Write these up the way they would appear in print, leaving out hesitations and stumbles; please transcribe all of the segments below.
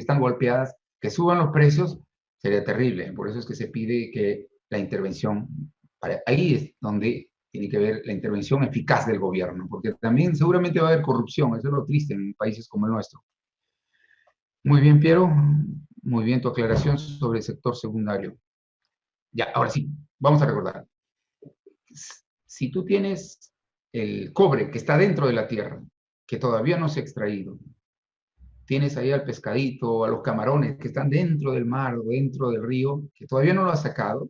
porque están golpeadas, que suban los precios, sería terrible. Por eso es que se pide que la intervención, ahí es donde tiene que ver la intervención eficaz del gobierno, porque también seguramente va a haber corrupción, eso es lo triste en países como el nuestro. Muy bien, Piero, muy bien tu aclaración sobre el sector secundario. Ya, ahora sí, vamos a recordar. Si tú tienes el cobre que está dentro de la tierra, que todavía no se ha extraído, tienes ahí al pescadito, a los camarones que están dentro del mar o dentro del río, que todavía no lo has sacado,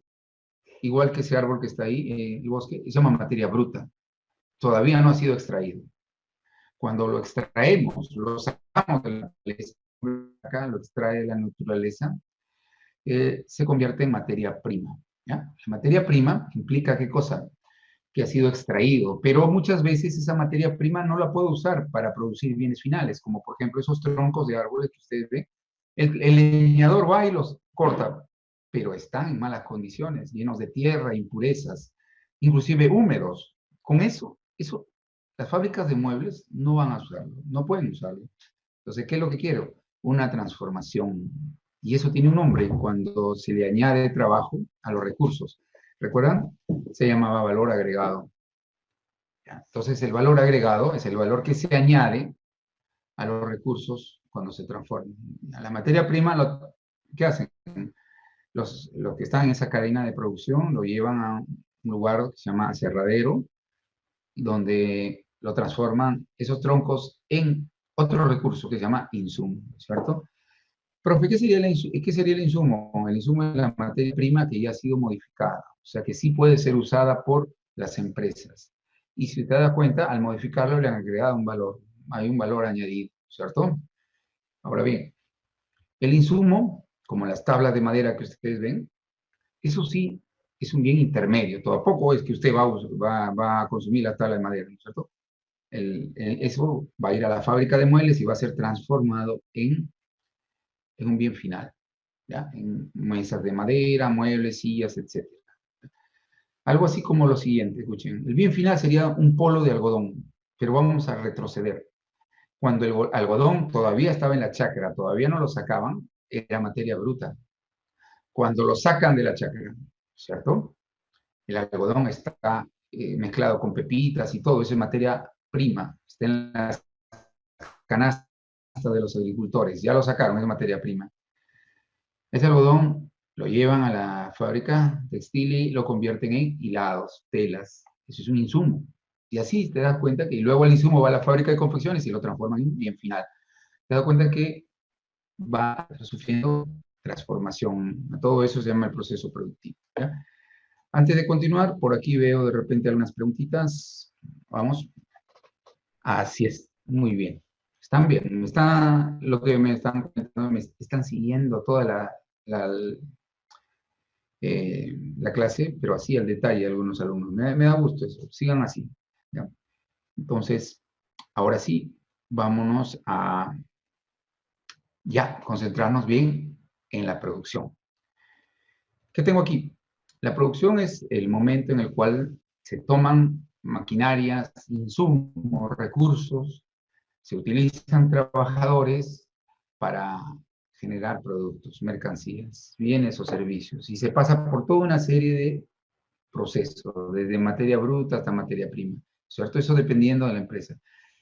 igual que ese árbol que está ahí, el bosque, se llama materia bruta, todavía no ha sido extraído. Cuando lo extraemos, lo sacamos de la naturaleza, acá lo extrae la naturaleza, se convierte en materia prima. ¿Ya? La materia prima implica qué cosa? Que ha sido extraído, pero muchas veces esa materia prima no la puedo usar para producir bienes finales, como por ejemplo esos troncos de árboles que ustedes ven. El leñador va y los corta, pero están en malas condiciones, llenos de tierra, impurezas, inclusive húmedos. Con eso, las fábricas de muebles no van a usarlo, no pueden usarlo. Entonces, ¿qué es lo que quiero? Una transformación. Y eso tiene un nombre cuando se le añade trabajo a los recursos. ¿Recuerdan? Se llamaba valor agregado. Entonces, el valor agregado es el valor que se añade a los recursos cuando se transforman. A la materia prima, ¿qué hacen? Los que están en esa cadena de producción lo llevan a un lugar que se llama aserradero, donde lo transforman esos troncos en otro recurso que se llama insumo, ¿cierto? Profe, ¿qué sería el insumo? El insumo es la materia prima que ya ha sido modificada, o sea que sí puede ser usada por las empresas. Y si te das cuenta, al modificarlo le han agregado un valor, hay un valor añadido, ¿cierto? Ahora bien, el insumo, como las tablas de madera que ustedes ven, eso sí es un bien intermedio, tampoco es que usted va a consumir la tabla de madera, ¿cierto? Eso va a ir a la fábrica de muebles y va a ser transformado en un bien final. ¿Ya? En mesas de madera, muebles, sillas, etc. Algo así como lo siguiente, escuchen. El bien final sería un polo de algodón, pero vamos a retroceder. Cuando el algodón todavía estaba en la chacra, todavía no lo sacaban, era materia bruta. Cuando lo sacan de la chacra, ¿cierto? El algodón está mezclado con pepitas y todo, eso es materia prima, está en las canastas de los agricultores, ya lo sacaron, es materia prima. Ese algodón lo llevan a la fábrica textil y lo convierten en hilados, telas. Eso es un insumo. Y así te das cuenta que luego el insumo va a la fábrica de confecciones y lo transforman en bien final. Te das cuenta que va sufriendo transformación. Todo eso se llama el proceso productivo. ¿Ya? Antes de continuar, por aquí veo de repente algunas preguntitas. Vamos. Así es. Muy bien. Están bien. Lo que me están comentando, me están siguiendo toda la clase, pero así al detalle algunos alumnos. Me da gusto eso, sigan así. ¿Ya? Entonces, ahora sí, vámonos a ya concentrarnos bien en la producción. ¿Qué tengo aquí? La producción es el momento en el cual se toman maquinarias, insumos, recursos, se utilizan trabajadores para generar productos, mercancías, bienes o servicios, y se pasa por toda una serie de proceso, desde materia bruta hasta materia prima, ¿cierto? Eso dependiendo de la empresa.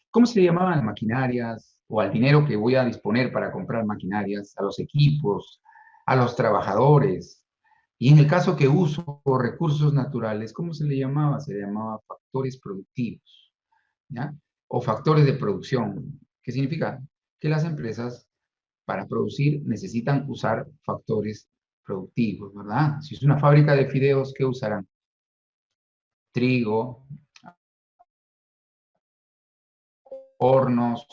¿Cómo se llamaban las maquinarias o al dinero que voy a disponer para comprar maquinarias, a los equipos, a los trabajadores? Y en el caso que uso recursos naturales, ¿cómo se le llamaba? Se le llamaba factores productivos, ¿ya? O factores de producción. ¿Qué significa? Que las empresas para producir necesitan usar factores productivos, ¿verdad? Si es una fábrica de fideos, ¿qué usarán? Trigo, hornos,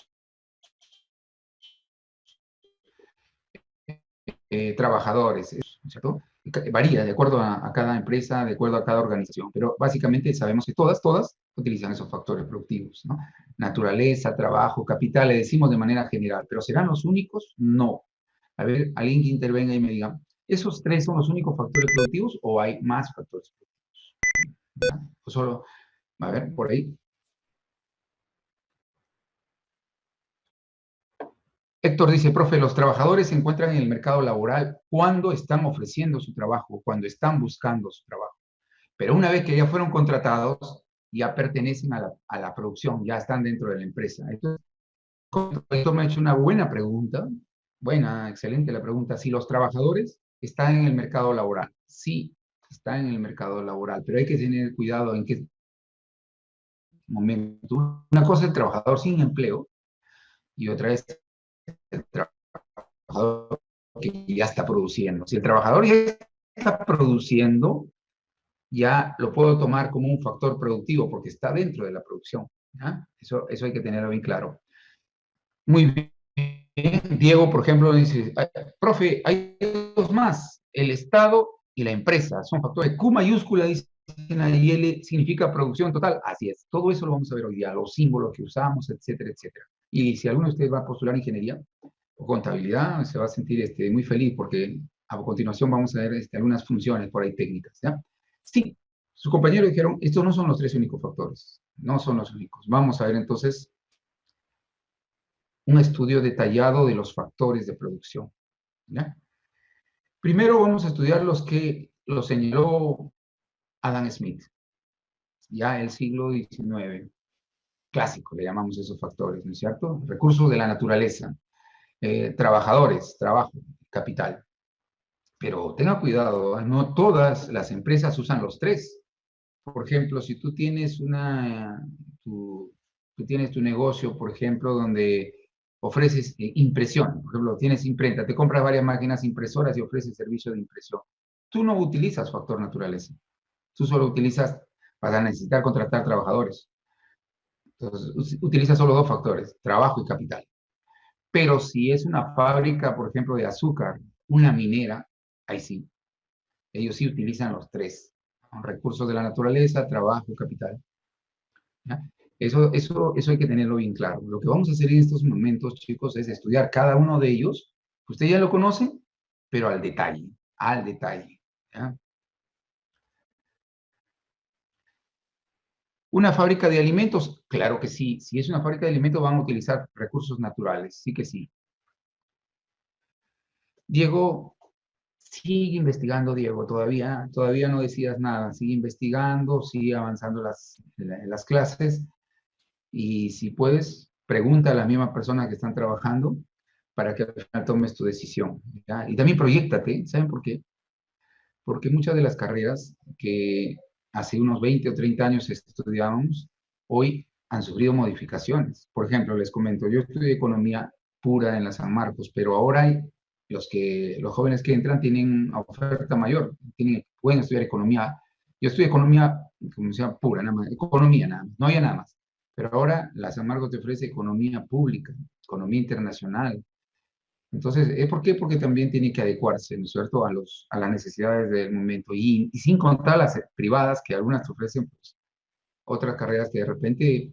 trabajadores, ¿cierto? Varía de acuerdo a cada empresa, de acuerdo a cada organización, pero básicamente sabemos que todas utilizan esos factores productivos, ¿no? Naturaleza, trabajo, capital, le decimos de manera general, pero ¿serán los únicos? No. A ver, alguien que intervenga y me diga, ¿esos tres son los únicos factores productivos o hay más factores productivos? ¿Ya? O solo, a ver, por ahí. Héctor dice, profe, los trabajadores se encuentran en el mercado laboral cuando están ofreciendo su trabajo, cuando están buscando su trabajo. Pero una vez que ya fueron contratados, ya pertenecen a la producción, ya están dentro de la empresa. Entonces, esto me ha hecho una buena pregunta, buena, excelente la pregunta. Si los trabajadores están en el mercado laboral, sí, están en el mercado laboral, pero hay que tener cuidado en qué momento. Una cosa es el trabajador sin empleo y otra es el trabajador que ya está produciendo. Si el trabajador ya está produciendo, ya lo puedo tomar como un factor productivo porque está dentro de la producción. ¿Ya? Eso hay que tenerlo bien claro. Muy bien. Diego, por ejemplo, dice, profe, hay dos más, el Estado y la empresa, son factores. Q mayúscula, dice, y L significa producción total. Así es, todo eso lo vamos a ver hoy día, los símbolos que usamos, etcétera, etcétera. Y si alguno de ustedes va a postular ingeniería o contabilidad, se va a sentir muy feliz porque a continuación vamos a ver algunas funciones por ahí técnicas. ¿Ya? Sí, sus compañeros dijeron, estos no son los tres únicos factores, no son los únicos. Vamos a ver entonces un estudio detallado de los factores de producción. ¿Ya? Primero vamos a estudiar los que lo señaló Adam Smith, ya el siglo XIX, clásico, le llamamos esos factores, ¿no es cierto? Recursos de la naturaleza, trabajadores, trabajo, capital. Pero tenga cuidado, no todas las empresas usan los tres. Por ejemplo, si tú tienes tú tienes tu negocio, por ejemplo, donde ofreces impresión, por ejemplo, tienes imprenta, te compras varias máquinas impresoras y ofreces servicio de impresión. Tú no utilizas factor naturaleza, tú solo utilizas para necesitar contratar trabajadores. Entonces, utilizas solo dos factores, trabajo y capital. Pero si es una fábrica, por ejemplo, de azúcar, una minera, ahí sí, ellos sí utilizan los tres, ¿no? Recursos de la naturaleza, trabajo, capital. ¿Ya? Eso hay que tenerlo bien claro. Lo que vamos a hacer en estos momentos, chicos, es estudiar cada uno de ellos. Usted ya lo conoce, pero al detalle, al detalle. ¿Ya? Una fábrica de alimentos, claro que sí. Si es una fábrica de alimentos, van a utilizar recursos naturales, sí que sí. Diego, sigue investigando, Diego, todavía no decidas nada. Sigue investigando, sigue avanzando en las clases. Y si puedes, pregunta a la misma persona que están trabajando para que al final tomes tu decisión. ¿Ya? Y también proyectate, ¿saben por qué? Porque muchas de las carreras que hace unos 20 o 30 años estudiábamos, hoy han sufrido modificaciones. Por ejemplo, les comento, yo estudié economía pura en la San Marcos, pero ahora hay los jóvenes que entran tienen oferta mayor, pueden estudiar economía. Yo estudié economía, como sea, pura, nada más, economía nada más, no había nada más. Pero ahora la San Marcos te ofrece economía pública, economía internacional. Entonces, ¿por qué? Porque también tiene que adecuarse, ¿no es cierto?, a las necesidades del momento. Y sin contar las privadas, que algunas te ofrecen pues, otras carreras que de repente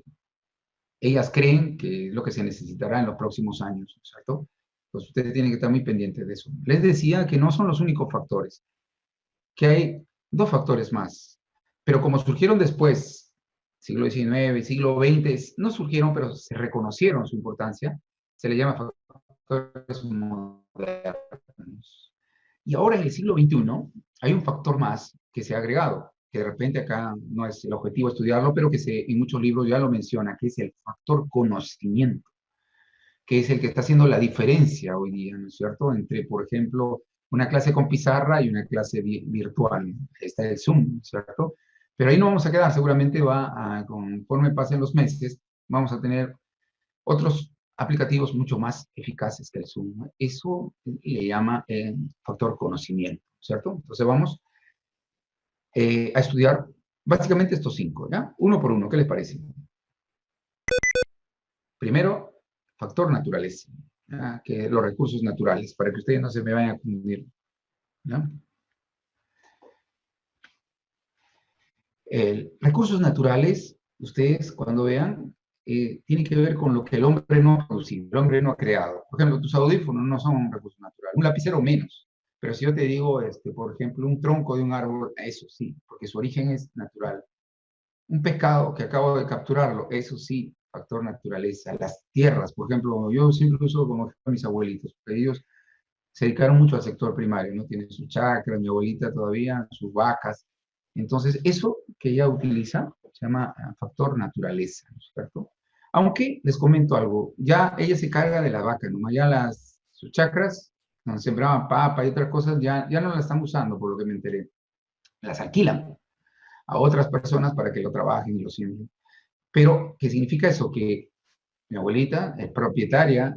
ellas creen que es lo que se necesitará en los próximos años, ¿no es cierto? Pues ustedes tienen que estar muy pendientes de eso. Les decía que no son los únicos factores, que hay dos factores más. Pero como surgieron después, siglo XIX, siglo XX, no surgieron, pero se reconocieron su importancia, se le llama factores modernos. Y ahora en el siglo XXI hay un factor más que se ha agregado, que de repente acá no es el objetivo estudiarlo, pero que en muchos libros ya lo menciona, que es el factor conocimiento, que es el que está haciendo la diferencia hoy día, ¿no es cierto? Entre, por ejemplo, una clase con pizarra y una clase virtual. Está el Zoom, ¿cierto? Pero ahí no vamos a quedar, seguramente conforme pasen los meses, vamos a tener otros aplicativos mucho más eficaces que el Zoom. Eso le llama factor conocimiento, ¿cierto? Entonces vamos a estudiar básicamente estos cinco, ¿ya? Uno por uno, ¿qué les parece? Primero, factor naturaleza, ¿ya? Que los recursos naturales, para que ustedes no se me vayan a confundir, ¿ya? Recursos naturales, ustedes cuando vean, tiene que ver con lo que el hombre no ha producido, el hombre no ha creado. Por ejemplo, tus audífonos no son un recurso natural, un lapicero menos. Pero si yo te digo, por ejemplo, un tronco de un árbol, eso sí, porque su origen es natural. Un pescado que acabo de capturarlo, eso sí, factor naturaleza, las tierras, por ejemplo, yo siempre uso como ejemplo a mis abuelitos, porque ellos se dedicaron mucho al sector primario, ¿no? Tienen su chacra, mi abuelita todavía, sus vacas. Entonces, eso que ella utiliza se llama factor naturaleza, ¿no es cierto? Aunque les comento algo, ya ella se carga de la vaca, ¿no? Ya sus chacras, donde sembraban papa y otras cosas, ya no las están usando, por lo que me enteré. Las alquilan a otras personas para que lo trabajen y lo siembren. Pero, ¿qué significa eso? Que mi abuelita es propietaria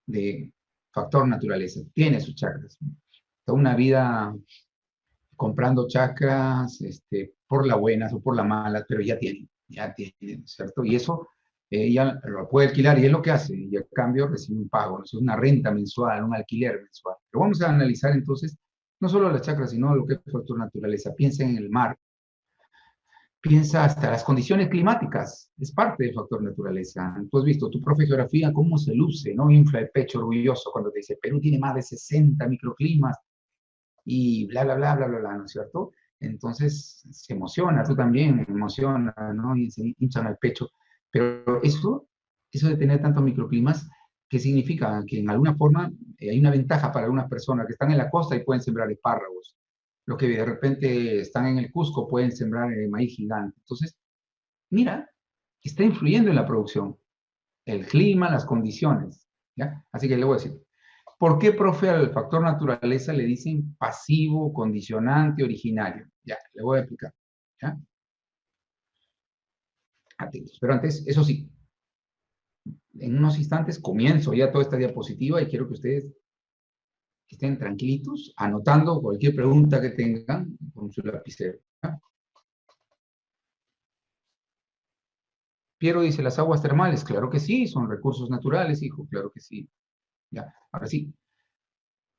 de factor naturaleza, tiene sus chakras. Toda una vida comprando chakras, por las buenas o por las malas, pero ya tiene, ¿cierto? Y eso ella lo puede alquilar y es lo que hace, y a cambio recibe un pago, ¿no? Es una renta mensual, un alquiler mensual. Pero vamos a analizar entonces no solo las chakras, sino lo que es factor naturaleza. Piensa en el mar, piensa hasta las condiciones climáticas, es parte del factor naturaleza. Tú has visto tu profe de geografía cómo se luce, ¿no? Infla el pecho orgulloso cuando te dice Perú tiene más de 60 microclimas y bla, bla, bla, bla, bla, bla, ¿no es cierto? Entonces se emociona, tú también emociona, ¿no? Y se hinchan al pecho. Pero eso de tener tantos microclimas, ¿qué significa? Que en alguna forma hay una ventaja para algunas personas que están en la costa y pueden sembrar espárragos. Los que de repente están en el Cusco pueden sembrar maíz gigante. Entonces, mira, está influyendo en la producción. El clima, las condiciones, ¿ya? Así que le voy a decir, ¿por qué, profe, al factor naturaleza le dicen pasivo, condicionante, originario? Ya, le voy a explicar, ¿ya? Atentos. Pero antes, eso sí, en unos instantes comienzo ya toda esta diapositiva y quiero que ustedes estén tranquilitos, anotando cualquier pregunta que tengan con su lapicero, ¿ya? Piero dice, ¿las aguas termales? Claro que sí, son recursos naturales, hijo, claro que sí. Ya, ahora sí,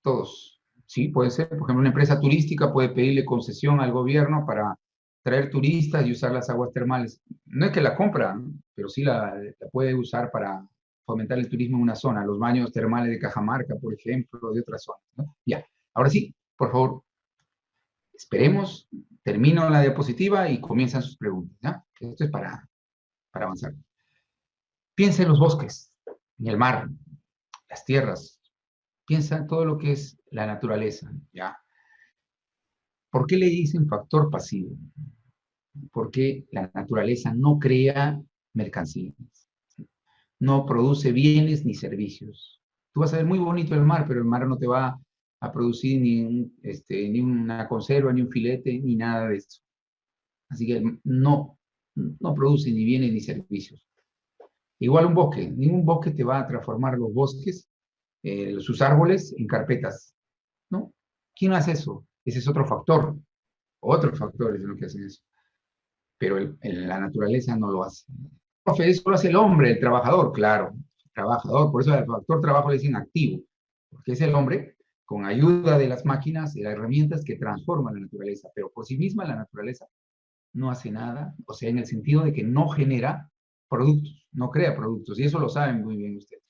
todos. Sí, puede ser. Por ejemplo, una empresa turística puede pedirle concesión al gobierno para traer turistas y usar las aguas termales. No es que la compra, ¿no? Pero sí la puede usar para fomentar el turismo en una zona, los baños termales de Cajamarca, por ejemplo, de otras zonas, ¿no? Ya, ahora sí, por favor, esperemos, termino la diapositiva y comienzan sus preguntas, ¿ya? Esto es para avanzar. Piensa en los bosques, en el mar, las tierras, piensa en todo lo que es la naturaleza, ¿ya? ¿Por qué le dicen factor pasivo? Porque la naturaleza no crea mercancías, no produce bienes ni servicios. Tú vas a ver muy bonito el mar, pero el mar no te va a producir ni una conserva, ni un filete, ni nada de eso. Así que no produce ni bienes ni servicios. Igual un bosque, ningún bosque te va a transformar los bosques, sus árboles, en carpetas, ¿no? ¿Quién hace eso? Ese es otro factor es lo que hace eso. Pero la naturaleza no lo hace. Profe, eso lo hace el hombre, el trabajador, claro, el trabajador, por eso al factor trabajo le dicen activo, porque es el hombre con ayuda de las máquinas y las herramientas que transforman la naturaleza, pero por sí misma la naturaleza no hace nada, o sea, en el sentido de que no genera productos, no crea productos, y eso lo saben muy bien ustedes.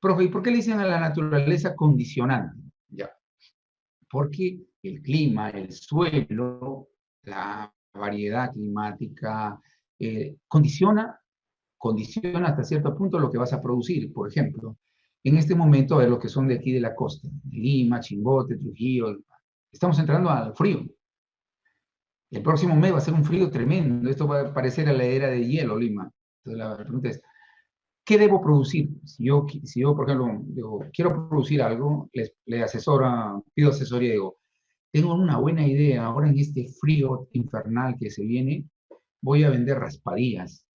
Profe, ¿y por qué le dicen a la naturaleza condicionante? Ya, porque el clima, el suelo, la variedad climática, condiciona hasta cierto punto lo que vas a producir. Por ejemplo, en este momento, a ver, los que son de aquí de la costa, Lima, Chimbote, Trujillo, estamos entrando al frío. El próximo mes va a ser un frío tremendo. Esto va a parecer a la era de hielo, Lima. Entonces la pregunta es, ¿qué debo producir? Si yo por ejemplo, digo, quiero producir algo, pido asesoría y digo, tengo una buena idea, ahora en este frío infernal que se viene, voy a vender raspadillas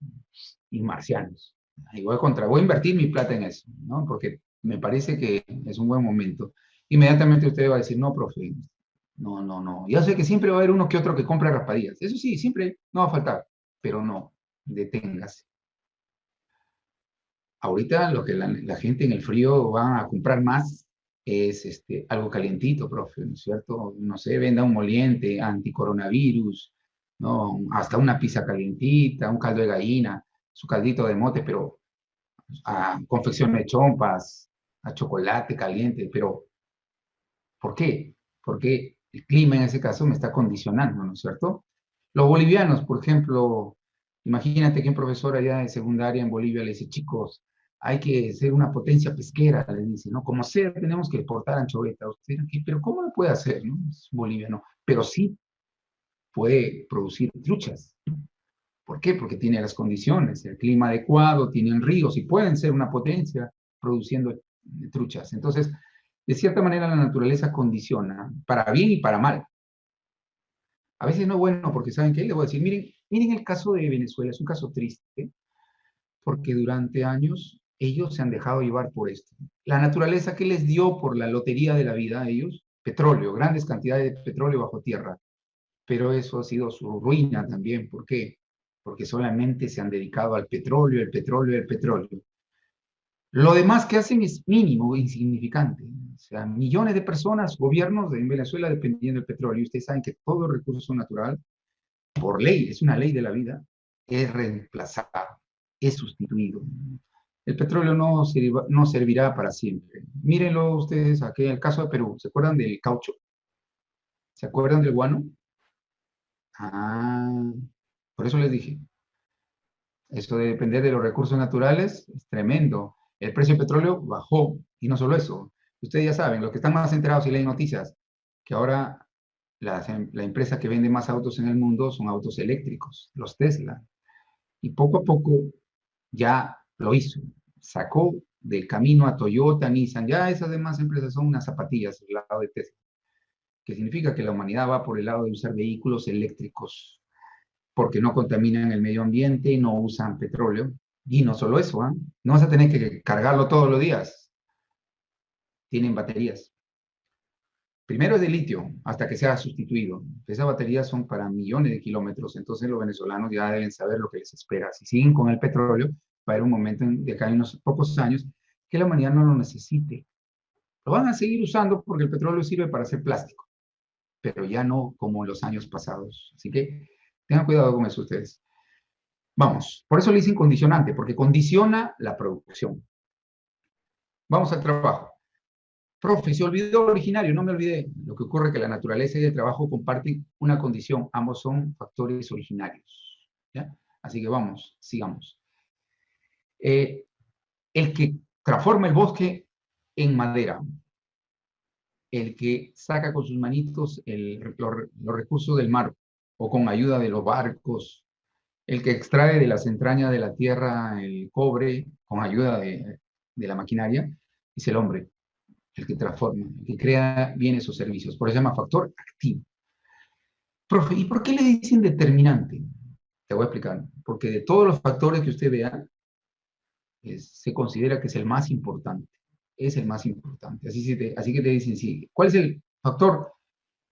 y marcianos. Y voy a invertir mi plata en eso, ¿no? Porque me parece que es un buen momento. Inmediatamente usted va a decir, no, profe, no, no, no. Ya sé que siempre va a haber uno que otro que compre raspadillas. Eso sí, siempre no va a faltar, pero no, deténgase. Ahorita lo que la gente en el frío va a comprar más es algo calientito, profe, ¿no es cierto? No sé, venda un moliente anticoronavirus, ¿no? Hasta una pizza calientita, un caldo de gallina, su caldito de mote, pero a confección de chompas, a chocolate caliente, pero ¿por qué? Porque el clima en ese caso me está condicionando, ¿no es cierto? Los bolivianos, por ejemplo, Imagínate que un profesor allá de secundaria en Bolivia le dice, chicos, hay que ser una potencia pesquera, le dice, ¿no? Como sea, tenemos que exportar anchoveta. Ustedes dirán, pero ¿cómo lo puede hacer, no? Es Bolivia, no. Pero sí puede producir truchas. ¿Por qué? Porque tiene las condiciones, el clima adecuado, tienen ríos y pueden ser una potencia produciendo truchas. Entonces, de cierta manera, la naturaleza condiciona para bien y para mal. A veces no es bueno porque, ¿saben qué? Les voy a decir, miren el caso de Venezuela, es un caso triste, porque durante años ellos se han dejado llevar por esto. La naturaleza que les dio por la lotería de la vida a ellos, petróleo, grandes cantidades de petróleo bajo tierra, pero eso ha sido su ruina también. ¿Por qué? Porque solamente se han dedicado al petróleo, el petróleo, el petróleo. Lo demás que hacen es mínimo, insignificante. O sea, millones de personas, gobiernos en Venezuela dependiendo del petróleo. Y ustedes saben que todo recurso natural, por ley, es una ley de la vida, es reemplazado, es sustituido. El petróleo no servirá para siempre. Mírenlo ustedes aquí en el caso de Perú. ¿Se acuerdan del caucho? ¿Se acuerdan del guano? Ah, por eso les dije, eso de depender de los recursos naturales es tremendo. El precio del petróleo bajó y no solo eso. Ustedes ya saben, los que están más enterados y leen noticias, que ahora la empresa que vende más autos en el mundo son autos eléctricos, los Tesla. Y poco a poco ya lo hizo. Sacó del camino a Toyota, Nissan, ya esas demás empresas son unas zapatillas al lado de Tesla, que significa que la humanidad va por el lado de usar vehículos eléctricos porque no contaminan el medio ambiente, no usan petróleo. Y no solo eso, ¿eh? No vas a tener que cargarlo todos los días. Tienen baterías. Primero es de litio, hasta que sea sustituido. Esas baterías son para millones de kilómetros, entonces los venezolanos ya deben saber lo que les espera. Si siguen con el petróleo, va a haber un momento de acá en unos pocos años que la humanidad no lo necesite. Lo van a seguir usando porque el petróleo sirve para hacer plástico, pero ya no como en los años pasados. Así que tengan cuidado con eso ustedes. Vamos, por eso le dicen condicionante, porque condiciona la producción. Vamos al trabajo. Profe, se olvidó originario, no me olvidé. Lo que ocurre es que la naturaleza y el trabajo comparten una condición, ambos son factores originarios. ¿Ya? Así que vamos, sigamos. Eh, el que transforma el bosque en madera, el que saca con sus manitos los recursos del mar o con ayuda de los barcos, el que extrae de las entrañas de la tierra el cobre con ayuda de la maquinaria, es el hombre, el que transforma, el que crea bienes o servicios. Por eso se llama factor activo. Profe, ¿y por qué le dicen determinante? Te voy a explicar. Porque de todos los factores que usted vea, se considera que es el más importante. Es el más importante. Así que te dicen, sí, ¿cuál es el factor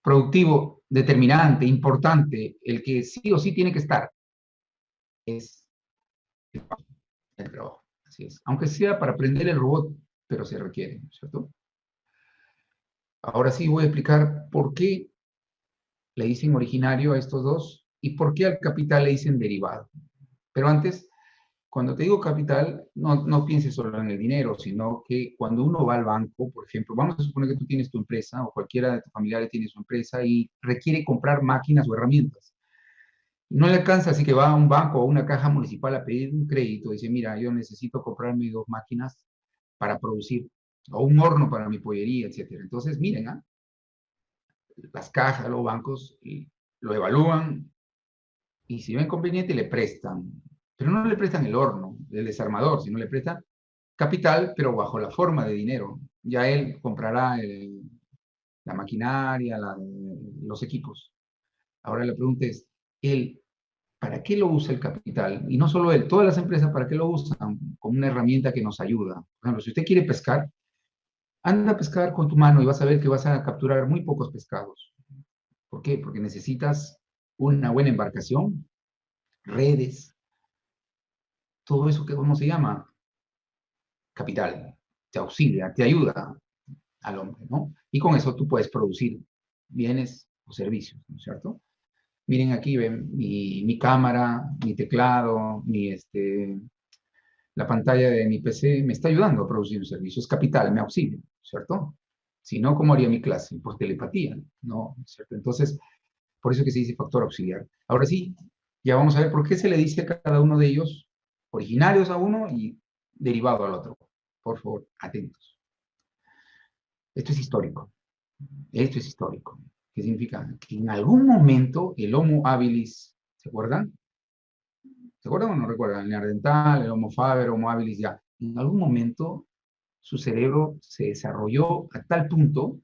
productivo determinante, importante, el que sí o sí tiene que estar? Es el trabajo. Así es. Aunque sea para aprender el robot, pero se requiere, ¿cierto? Ahora sí voy a explicar por qué le dicen originario a estos dos y por qué al capital le dicen derivado. Pero antes, cuando te digo capital, no pienses solo en el dinero, sino que cuando uno va al banco, por ejemplo, vamos a suponer que tú tienes tu empresa o cualquiera de tus familiares tiene su empresa y requiere comprar máquinas o herramientas. No le alcanza, así que va a un banco o a una caja municipal a pedir un crédito. Dice, mira, yo necesito comprarme 2 máquinas para producir, o un horno para mi pollería, etcétera. Entonces, miren, ¿ah? Las cajas, los bancos lo evalúan y si ven conveniente le prestan. Pero no le prestan el horno, el desarmador, sino le prestan capital, pero bajo la forma de dinero. Ya él comprará la maquinaria, los equipos. Ahora la pregunta es, él, ¿para qué lo usa el capital? Y no solo él, todas las empresas, ¿para qué lo usan? Como una herramienta que nos ayuda. Por ejemplo, si usted quiere pescar, anda a pescar con tu mano y vas a ver que vas a capturar muy pocos pescados. ¿Por qué? Porque necesitas una buena embarcación, redes, todo eso que cómo se llama capital, te auxilia, te ayuda al hombre, ¿no? Y con eso tú puedes producir bienes o servicios, ¿no es cierto? Miren aquí, ven mi cámara, mi teclado, la pantalla de mi PC me está ayudando a producir un servicio, es capital, me auxilia, ¿cierto? Si no, ¿cómo haría mi clase? Por telepatía, ¿no? ¿Cierto? Entonces, por eso que se dice factor auxiliar. Ahora sí, Ya vamos a ver por qué se le dice a cada uno de ellos originarios a uno y derivado al otro. Por favor, atentos. Esto es histórico. Esto es histórico. ¿Qué significa? Que en algún momento el Homo habilis, ¿se acuerdan? ¿Se acuerdan o no recuerdan? El neandertal, el Homo faber, Homo habilis, ya. En algún momento su cerebro se desarrolló a tal punto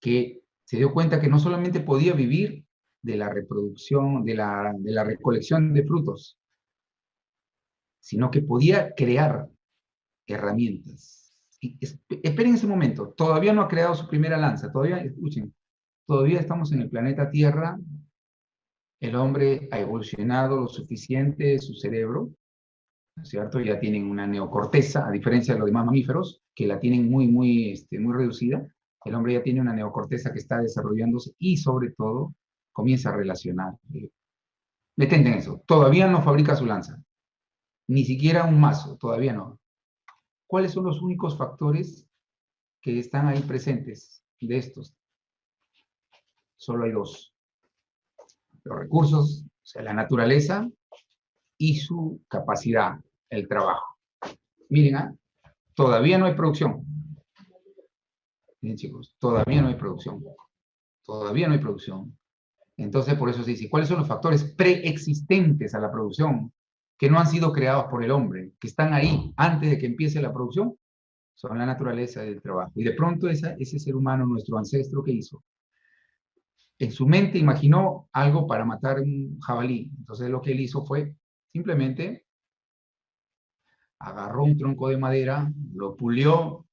que se dio cuenta que no solamente podía vivir de la reproducción, de la recolección de frutos, sino que podía crear herramientas. Esperen ese momento, todavía no ha creado su primera lanza, todavía, escuchen, todavía estamos en el planeta Tierra, el hombre ha evolucionado lo suficiente su cerebro, ¿no es cierto? Ya tienen una neocorteza, a diferencia de los demás mamíferos, que la tienen muy reducida. El hombre ya tiene una neocorteza que está desarrollándose y sobre todo comienza a relacionar. Detente en eso. Todavía no fabrica su lanza, ni siquiera un mazo, todavía no. ¿Cuáles son los únicos factores que están ahí presentes de estos? Solo hay dos. Los recursos, o sea, la naturaleza y su capacidad, el trabajo. Miren, todavía no hay producción. Bien, chicos, todavía no hay producción. Todavía no hay producción. Entonces, por eso se dice, ¿cuáles son los factores preexistentes a la producción que no han sido creados por el hombre, que están ahí antes de que empiece la producción? Son la naturaleza del trabajo. Y de pronto ese ser humano, nuestro ancestro, ¿qué hizo? En su mente imaginó algo para matar un jabalí. Entonces lo que él hizo fue simplemente agarró un tronco de madera, lo pulió,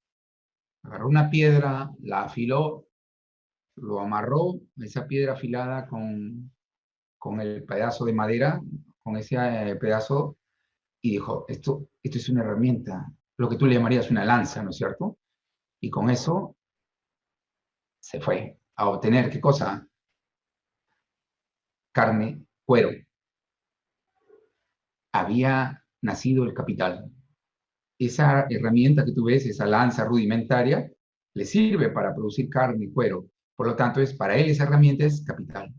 agarró una piedra, la afiló, lo amarró, esa piedra afilada con el pedazo de madera, con ese pedazo, y dijo, esto es una herramienta, lo que tú le llamarías una lanza, ¿no es cierto? Y con eso se fue a obtener, ¿qué cosa? Carne, cuero. Había nacido el capital. Esa herramienta que tú ves, esa lanza rudimentaria, le sirve para producir carne y cuero. Por lo tanto, para él esa herramienta es capital,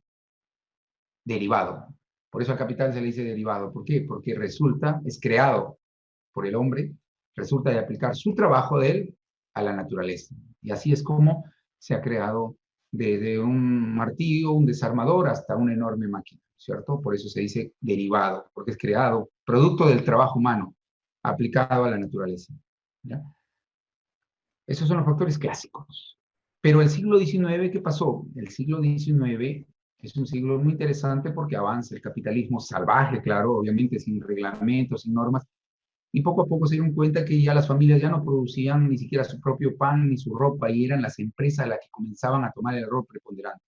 derivado. Por eso al capital se le dice derivado. ¿Por qué? Porque resulta, es creado por el hombre, resulta de aplicar su trabajo de él a la naturaleza. Y así es como se ha creado desde un martillo, un desarmador, hasta una enorme máquina, ¿cierto? Por eso se dice derivado, porque es creado, producto del trabajo humano, aplicado a la naturaleza. ¿Ya? Esos son los factores clásicos. Pero el siglo XIX, ¿qué pasó? El siglo XIX es un siglo muy interesante porque avanza el capitalismo salvaje, claro, obviamente sin reglamentos, sin normas, y poco a poco se dieron cuenta que ya las familias ya no producían ni siquiera su propio pan ni su ropa, y eran las empresas las que comenzaban a tomar el rol preponderante.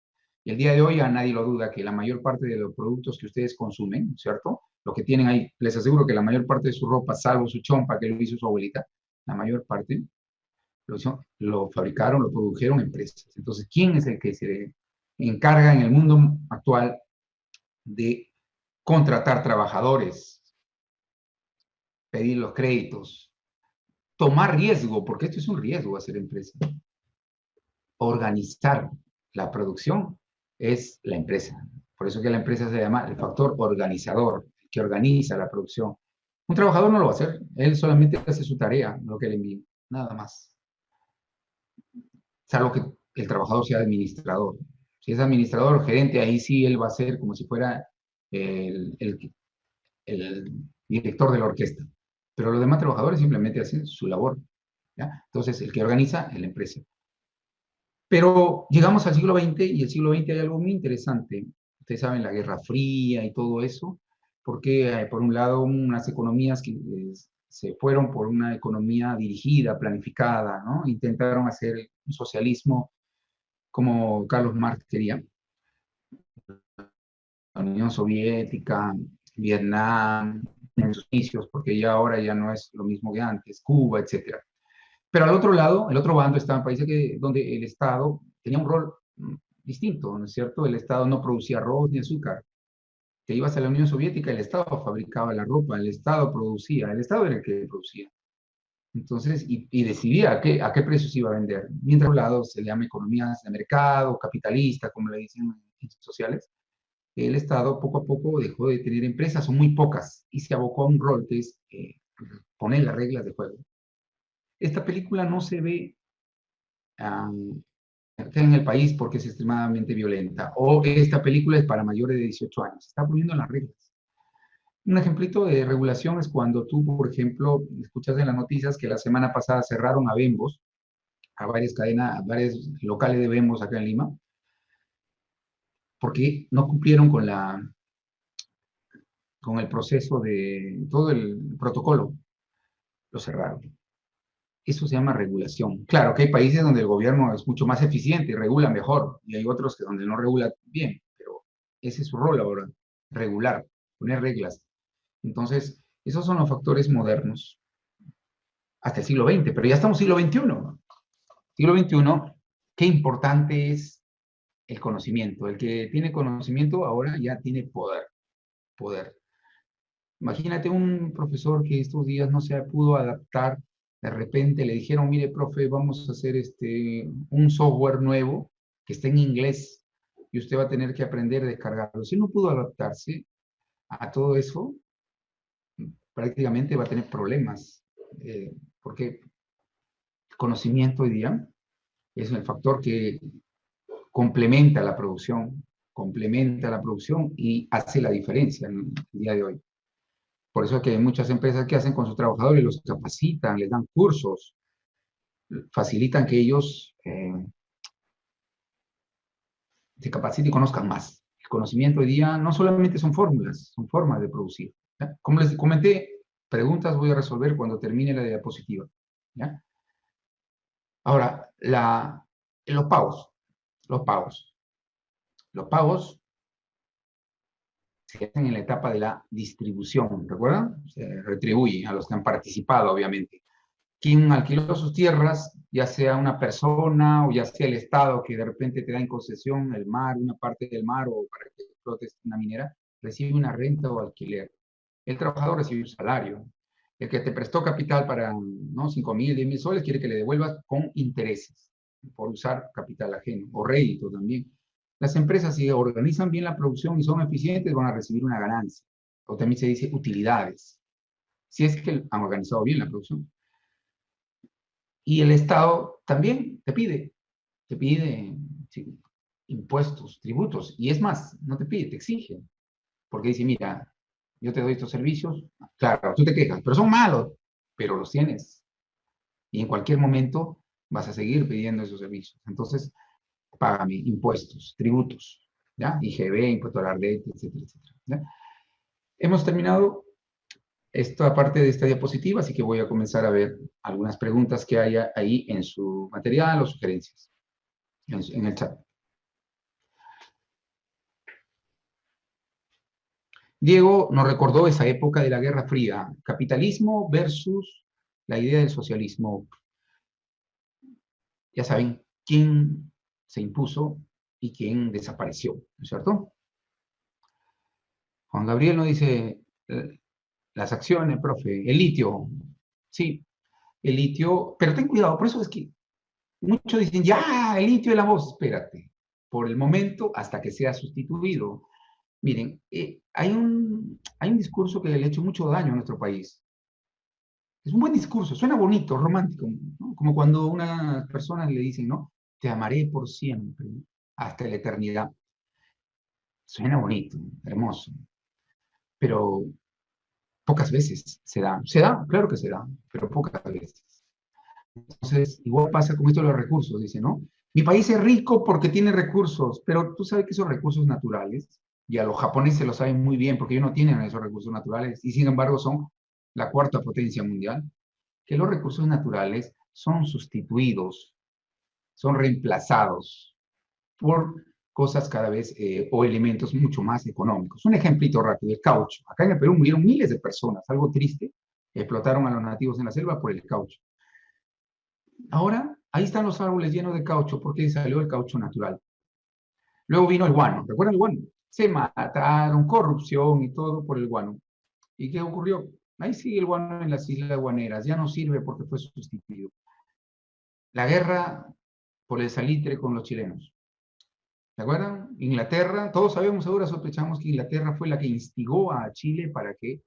Y el día de hoy a nadie lo duda que la mayor parte de los productos que ustedes consumen, ¿cierto? Lo que tienen ahí, les aseguro que la mayor parte de su ropa, salvo su chompa que lo hizo su abuelita, la mayor parte lo fabricaron, lo produjeron empresas. Entonces, ¿quién es el que se encarga en el mundo actual de contratar trabajadores, pedir los créditos, tomar riesgo, porque esto es un riesgo hacer empresa, organizar la producción es la empresa? Por eso que la empresa se llama el factor organizador, que organiza la producción. Un trabajador no lo va a hacer, él solamente hace su tarea, lo que le envíe, nada más. Salvo que el trabajador sea administrador. Si es administrador o gerente, ahí sí él va a ser como si fuera el director de la orquesta. Pero los demás trabajadores simplemente hacen su labor. ¿Ya? Entonces, el que organiza es la empresa. Pero llegamos al siglo XX y el siglo XX hay algo muy interesante. Ustedes saben, la Guerra Fría y todo eso, porque por un lado unas economías que se fueron por una economía dirigida, planificada, ¿no? Intentaron hacer un socialismo como Carlos Marx quería, la Unión Soviética, Vietnam, en sus inicios, porque ya ahora ya no es lo mismo que antes, Cuba, etcétera. Pero al otro lado, el otro bando estaban países donde el Estado tenía un rol distinto, ¿no es cierto? El Estado no producía arroz ni azúcar. Te ibas a la Unión Soviética, el Estado fabricaba la ropa, el Estado producía, el Estado era el que producía. Entonces, y decidía a qué precios iba a vender. Mientras a un lado se le llama economías de mercado, capitalista, como le dicen en sociales, el Estado poco a poco dejó de tener empresas, son muy pocas, y se abocó a un rol que es poner las reglas de juego. Esta película no se ve acá en el país porque es extremadamente violenta, o esta película es para mayores de 18 años, se está poniendo las reglas. Un ejemplito de regulación es cuando tú, por ejemplo, escuchas en las noticias que la semana pasada cerraron a Bembos, a varias cadenas, a varios locales de Bembos acá en Lima, porque no cumplieron con el proceso de todo el protocolo, lo cerraron. Eso se llama regulación. Claro que hay países donde el gobierno es mucho más eficiente y regula mejor, y hay otros que donde no regula bien, pero ese es su rol ahora, regular, poner reglas. Entonces, esos son los factores modernos hasta el siglo XX, pero ya estamos en el siglo XXI. Siglo XXI, qué importante es el conocimiento. El que tiene conocimiento ahora ya tiene poder. Poder. Imagínate un profesor que estos días no se pudo adaptar, de repente le dijeron, mire, profe, vamos a hacer un software nuevo que está en inglés y usted va a tener que aprender a descargarlo. Si no pudo adaptarse a todo eso, prácticamente va a tener problemas, porque el conocimiento hoy día es el factor que complementa la producción y hace la diferencia en el día de hoy. Por eso es que hay muchas empresas que hacen con sus trabajadores, los capacitan, les dan cursos, facilitan que ellos se capaciten y conozcan más. El conocimiento hoy día no solamente son fórmulas, son formas de producir. ¿Ya? Como les comenté, preguntas voy a resolver cuando termine la diapositiva. ¿Ya? Ahora, los pagos. Los pagos. Los pagos se hacen en la etapa de la distribución, ¿recuerdan? Se retribuye a los que han participado, obviamente. Quien alquiló sus tierras, ya sea una persona o ya sea el Estado que de repente te da en concesión el mar, una parte del mar o para que explotes una minera, recibe una renta o alquiler. El trabajador recibe un salario. El que te prestó capital para, ¿no? 5.000, 10.000 soles, quiere que le devuelvas con intereses por usar capital ajeno o rédito también. Las empresas, si organizan bien la producción y son eficientes, van a recibir una ganancia. O también se dice utilidades, si es que han organizado bien la producción. Y el Estado también te pide sí, impuestos, tributos, y es más, no te pide, te exige, porque dice, mira, yo te doy estos servicios, claro, tú te quejas, pero son malos, pero los tienes, y en cualquier momento vas a seguir pidiendo esos servicios. Entonces, págame impuestos, tributos, ¿ya? IGB, impuesto a la red, etcétera, etcétera. ¿Ya? Hemos terminado esta parte de esta diapositiva, así que voy a comenzar a ver algunas preguntas que haya ahí en su material o sugerencias en el chat. Diego nos recordó esa época de la Guerra Fría, capitalismo versus la idea del socialismo. Ya saben quién se impuso y quién desapareció, ¿no es cierto? Juan Gabriel nos dice, las acciones, profe, el litio, sí, el litio, pero ten cuidado, por eso es que muchos dicen, ya, el litio de la voz, espérate, por el momento hasta que sea sustituido. Miren, hay un discurso que le ha hecho mucho daño a nuestro país. Es un buen discurso, suena bonito, romántico, ¿no? Como cuando a una persona le dicen, ¿no? Te amaré por siempre, hasta la eternidad. Suena bonito, hermoso, pero pocas veces se da. Se da, claro que se da, pero pocas veces. Entonces, igual pasa con esto de los recursos, dice, ¿no? Mi país es rico porque tiene recursos, pero tú sabes que esos recursos naturales, y a los japoneses lo saben muy bien porque ellos no tienen esos recursos naturales, y sin embargo son la cuarta potencia mundial, que los recursos naturales son sustituidos, son reemplazados por cosas cada vez o elementos mucho más económicos. Un ejemplito rápido, el caucho. Acá en el Perú murieron miles de personas, algo triste, explotaron a los nativos en la selva por el caucho. Ahora, ahí están los árboles llenos de caucho porque salió el caucho natural. Luego vino el guano, ¿recuerdan el guano? Se mataron, corrupción y todo por el guano. ¿Y qué ocurrió? Ahí sigue el guano en las islas guaneras, ya no sirve porque fue sustituido. La guerra por el salitre con los chilenos. ¿Se acuerdan? Inglaterra, todos sabemos ahora, sospechamos que Inglaterra fue la que instigó a Chile para que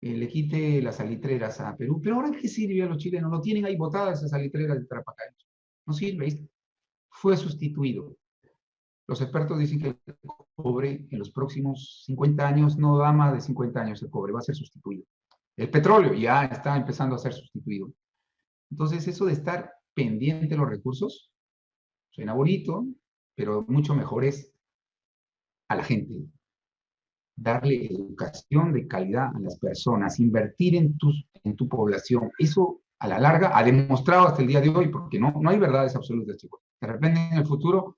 le quite las salitreras a Perú. Pero ahora, ¿qué sirve a los chilenos? No tienen ahí botadas esas salitreras de Trapacacho. No sirve, ¿viste? Fue sustituido. Los expertos dicen que el cobre en los próximos 50 años no da más de 50 años el cobre, va a ser sustituido. El petróleo ya está empezando a ser sustituido. Entonces, eso de estar pendiente de los recursos, suena bonito, pero mucho mejor es a la gente, darle educación de calidad a las personas, invertir en tu población. Eso, a la larga, ha demostrado hasta el día de hoy, porque no hay verdades absolutas, chicos. De repente, en el futuro,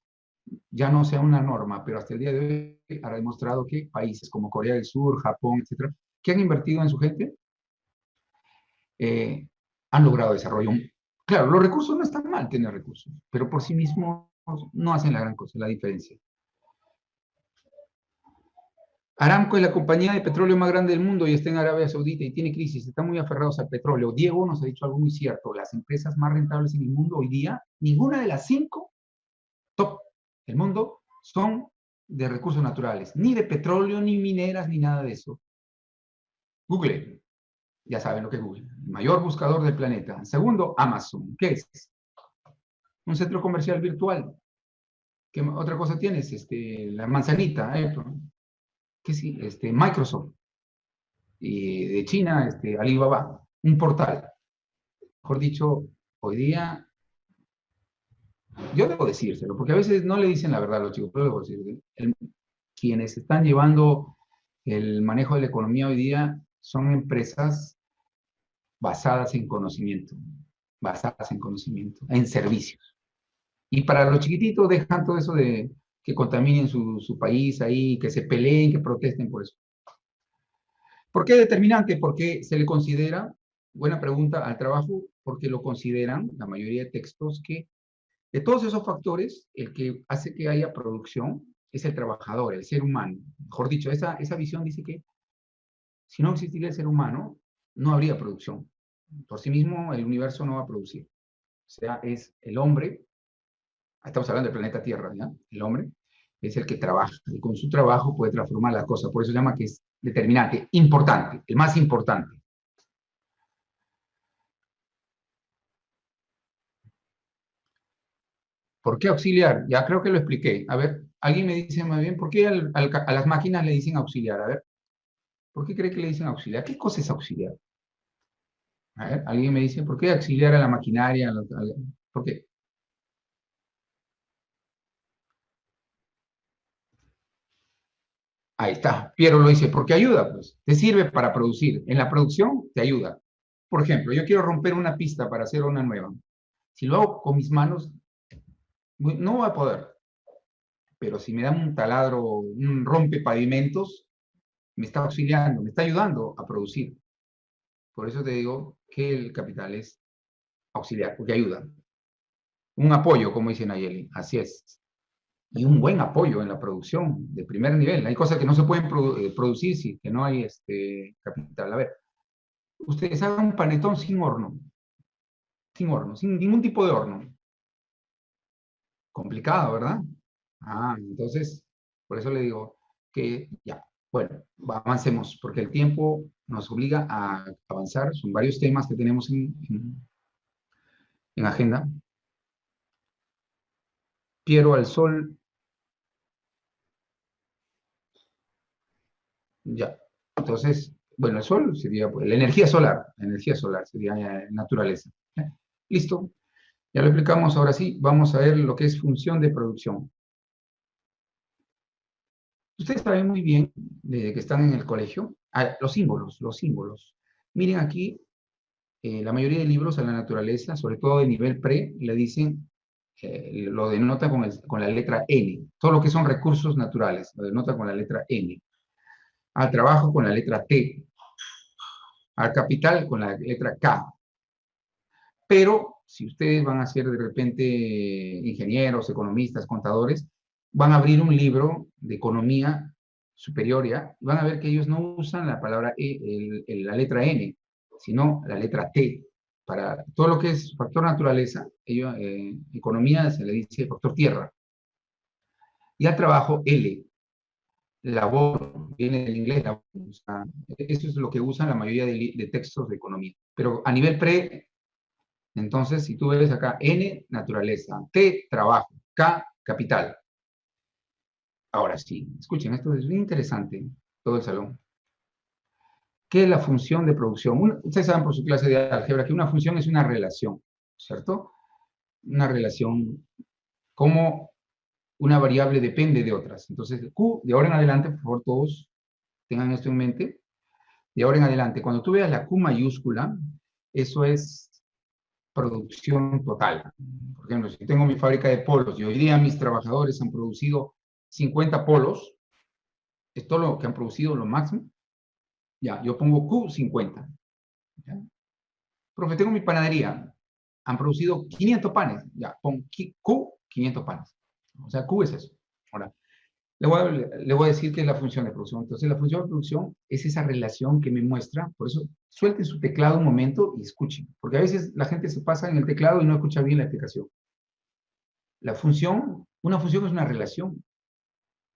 ya no sea una norma, pero hasta el día de hoy ha demostrado que países como Corea del Sur, Japón, etcétera, que han invertido en su gente, han logrado desarrollo. Claro, los recursos no están mal tener recursos, pero por sí mismos no hacen la gran cosa, la diferencia. Aramco es la compañía de petróleo más grande del mundo y está en Arabia Saudita y tiene crisis, están muy aferrados al petróleo. Diego nos ha dicho algo muy cierto, las empresas más rentables en el mundo hoy día, ninguna de las 5 top del mundo son de recursos naturales, ni de petróleo, ni mineras, ni nada de eso. Google, ya saben lo que es Google, el mayor buscador del planeta. Segundo, Amazon, ¿qué es? Un centro comercial virtual. ¿Qué otra cosa tienes? La manzanita, ¿qué sí? Microsoft. Y de China, Alibaba, un portal. Mejor dicho, hoy día, yo debo decírselo, porque a veces no le dicen la verdad a los chicos, pero debo decírselo. Quienes están llevando el manejo de la economía hoy día son empresas basadas en conocimiento, en servicios. Y para los chiquititos dejan todo eso de que contaminen su país ahí, que se peleen, que protesten por eso. ¿Por qué determinante? Porque se le considera, buena pregunta, al trabajo, porque lo consideran, la mayoría de textos, que de todos esos factores, el que hace que haya producción es el trabajador, el ser humano. Mejor dicho, esa visión dice que si no existiría el ser humano, no habría producción. Por sí mismo, el universo no va a producir. O sea, es el hombre, estamos hablando del planeta Tierra, ¿ya? El hombre es el que trabaja y con su trabajo puede transformar las cosas. Por eso se llama que es determinante, importante, el más importante. ¿Por qué auxiliar? Ya creo que lo expliqué. A ver, alguien me dice más bien, ¿por qué a las máquinas le dicen auxiliar? A ver, ¿por qué cree que le dicen auxiliar? ¿Qué cosa es auxiliar? A ver, alguien me dice, ¿por qué auxiliar a la maquinaria? ¿Por qué? Ahí está, Piero lo dice, porque ayuda, pues, te sirve para producir. En la producción te ayuda. Por ejemplo, yo quiero romper una pista para hacer una nueva. Si lo hago con mis manos, no voy a poder. Pero si me dan un taladro, un rompepavimentos, me está auxiliando, me está ayudando a producir. Por eso te digo que el capital es auxiliar, porque ayuda. Un apoyo, como dice Nayeli, así es. Y un buen apoyo en la producción de primer nivel. Hay cosas que no se pueden producir si que no hay capital. A ver, ustedes hagan un panetón sin horno, sin ningún tipo de horno. Complicado, ¿verdad? Ah, entonces, por eso le digo que ya, bueno, avancemos, porque el tiempo nos obliga a avanzar. Son varios temas que tenemos en agenda. Piero al sol, ya. Entonces, bueno, el sol sería pues, la energía solar sería naturaleza. Listo, ya lo explicamos, ahora sí, vamos a ver lo que es función de producción. Ustedes saben muy bien, desde que están en el colegio, los símbolos, los símbolos. Miren aquí, la mayoría de libros a la naturaleza, sobre todo de nivel pre, le dicen, lo denota con la letra N. Todo lo que son recursos naturales, lo denota con la letra N. Al trabajo con la letra T. Al capital con la letra K. Pero si ustedes van a ser de repente ingenieros, economistas, contadores, van a abrir un libro de economía superior ya, y van a ver que ellos no usan la palabra la letra N, sino la letra T. Para todo lo que es factor naturaleza, economía se le dice factor tierra. Y al trabajo, L. Labor, viene del inglés, labor, o sea, eso es lo que usan la mayoría de textos de economía. Pero a nivel pre, entonces, si tú ves acá, N, naturaleza, T, trabajo, K, capital. Ahora sí, escuchen, esto es bien interesante, todo el salón. ¿Qué es la función de producción? Ustedes saben por su clase de álgebra que una función es una relación, ¿cierto? Una relación, como una variable depende de otras. Entonces, Q, de ahora en adelante, por favor, todos tengan esto en mente. De ahora en adelante, cuando tú veas la Q mayúscula, eso es producción total. Por ejemplo, si tengo mi fábrica de polos y hoy día mis trabajadores han producido 50 polos, es todo lo que han producido, lo máximo, ya, yo pongo Q 50. ¿Ya? Profe, tengo mi panadería, han producido 500 panes, ya, pon Q 500 panes. O sea, Q es eso. Ahora, le voy a decir qué es la función de producción. Entonces, la función de producción es esa relación que me muestra, por eso suelten su teclado un momento y escuchen, porque a veces la gente se pasa en el teclado y no escucha bien la explicación. La función, una función es una relación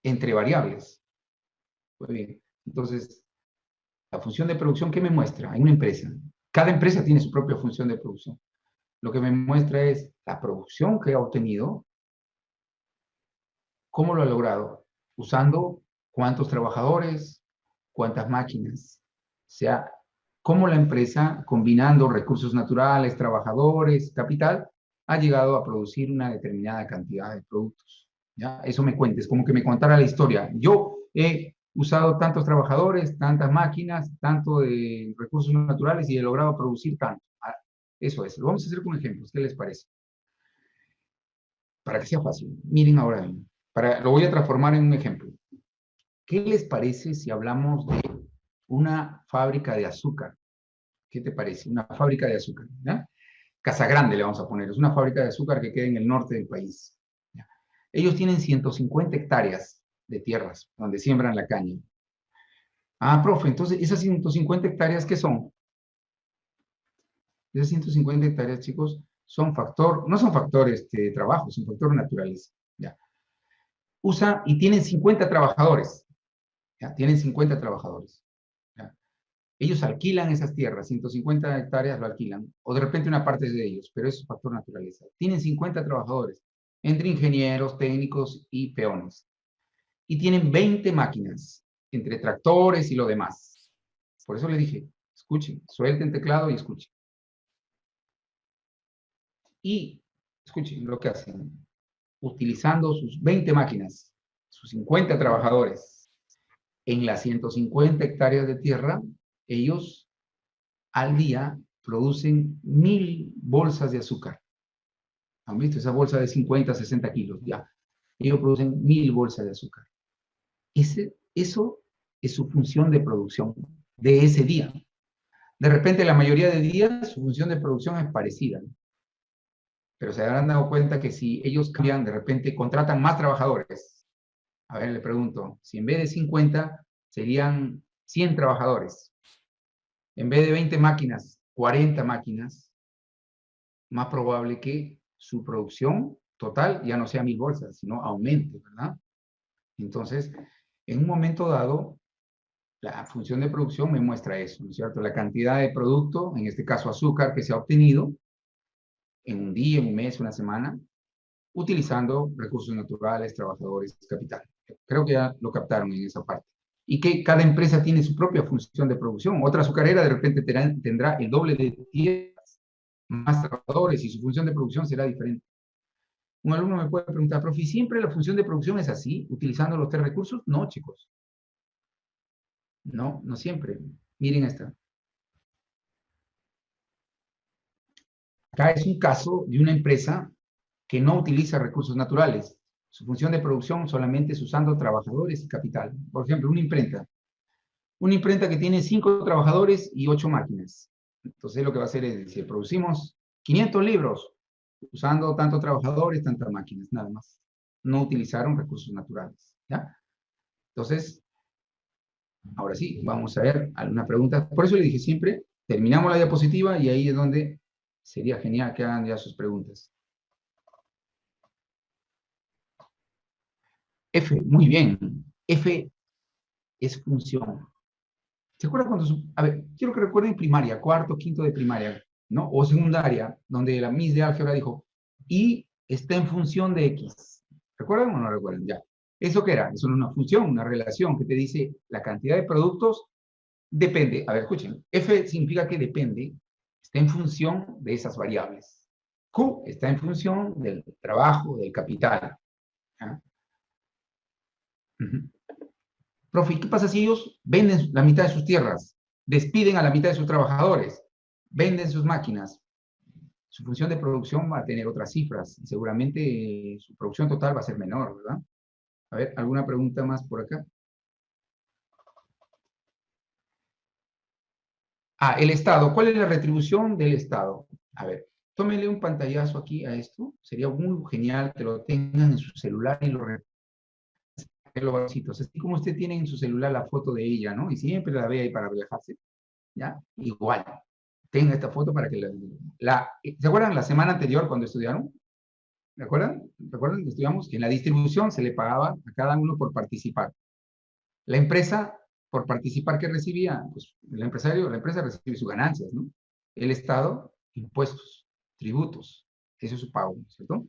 entre variables. Muy bien. Entonces, la función de producción, ¿qué me muestra? En una empresa. Cada empresa tiene su propia función de producción. Lo que me muestra es la producción que ha obtenido, cómo lo ha logrado, usando cuántos trabajadores, cuántas máquinas. O sea, cómo la empresa, combinando recursos naturales, trabajadores, capital, ha llegado a producir una determinada cantidad de productos. ¿Ya? Eso me cuenta, es como que me contara la historia. Yo he usado tantos trabajadores, tantas máquinas, tanto de recursos naturales y he logrado producir tanto. Ah, eso es. Lo vamos a hacer con ejemplos. ¿Qué les parece? Para que sea fácil. Miren ahora, lo voy a transformar en un ejemplo. ¿Qué les parece si hablamos de una fábrica de azúcar? ¿Qué te parece? Una fábrica de azúcar. ¿Ya? Casa Grande le vamos a poner. Es una fábrica de azúcar que queda en el norte del país. ¿Ya? Ellos tienen 150 hectáreas de tierras donde siembran la caña. Ah, profe, entonces esas 150 hectáreas, ¿qué son? Esas 150 hectáreas, chicos, no son factores de trabajo, son factores naturales. ¿Ya? Usa y tienen 50 trabajadores. ¿Ya? Tienen 50 trabajadores. ¿Ya? Ellos alquilan esas tierras, 150 hectáreas lo alquilan, o de repente una parte es de ellos, pero eso es factor naturaleza. Tienen 50 trabajadores, entre ingenieros, técnicos y peones. Y tienen 20 máquinas, entre tractores y lo demás. Por eso le dije, escuchen, suelten teclado y escuchen. Y escuchen lo que hacen, utilizando sus 20 máquinas, sus 50 trabajadores, en las 150 hectáreas de tierra, ellos al día producen 1000 bolsas de azúcar. ¿Han visto esa bolsa de 50, 60 kilos? Ya. Ellos producen 1000 bolsas de azúcar. Eso es su función de producción de ese día. De repente, la mayoría de días, su función de producción es parecida. Pero se habrán dado cuenta que si ellos cambian, de repente contratan más trabajadores. A ver, le pregunto, si en vez de 50 serían 100 trabajadores, en vez de 20 máquinas, 40 máquinas, más probable que su producción total ya no sea 1000 bolsas, sino aumente, ¿verdad? Entonces, en un momento dado, la función de producción me muestra eso, ¿no es cierto? La cantidad de producto, en este caso azúcar, que se ha obtenido en un día, en un mes, una semana, utilizando recursos naturales, trabajadores, capital. Creo que ya lo captaron en esa parte. Y que cada empresa tiene su propia función de producción. Otra azucarera de repente tendrá el doble de tierras, más trabajadores y su función de producción será diferente. Un alumno me puede preguntar, profe, ¿siempre la función de producción es así, utilizando los tres recursos? No, chicos. No, no siempre. Miren esta. Acá es un caso de una empresa que no utiliza recursos naturales. Su función de producción solamente es usando trabajadores y capital. Por ejemplo, una imprenta. Una imprenta que tiene 5 trabajadores y 8 máquinas. Entonces lo que va a hacer es decir, producimos 500 libros usando tantos trabajadores, tantas máquinas, nada más. No utilizaron recursos naturales. ¿Ya? Entonces, ahora sí, vamos a ver alguna pregunta. Por eso le dije siempre, terminamos la diapositiva y ahí es donde sería genial que hagan ya sus preguntas. F, muy bien. F es función. ¿Se acuerdan cuando, a ver, quiero que recuerden primaria, cuarto, quinto de primaria, ¿no? O secundaria, donde la Miss de álgebra dijo, y está en función de X. ¿Recuerdan o no recuerdan? Ya. ¿Eso qué era? Eso es una función, una relación que te dice la cantidad de productos depende. A ver, escuchen. F significa que depende, está en función de esas variables. Q está en función del trabajo, del capital. ¿Ah? Uh-huh. Profe, ¿y qué pasa si ellos venden la mitad de sus tierras, despiden a la mitad de sus trabajadores, venden sus máquinas? Su función de producción va a tener otras cifras y seguramente su producción total va a ser menor, ¿verdad? A ver, ¿alguna pregunta más por acá? Ah, el Estado. ¿Cuál es la retribución del Estado? A ver, tómenle un pantallazo aquí a esto. Sería muy genial que lo tengan en su celular y lo vasitos. Así como usted tiene en su celular la foto de ella, ¿no? Y siempre la ve ahí para relajarse. ¿Ya? Igual. Tenga esta foto para que ¿se acuerdan la semana anterior cuando estudiaron? ¿Recuerdan? ¿Recuerdan que estudiamos? Que en la distribución se le pagaba a cada uno por participar. La empresa, por participar, ¿qué recibía? Pues la empresa recibe sus ganancias, ¿no? El Estado, impuestos, tributos. Eso es su pago, ¿cierto?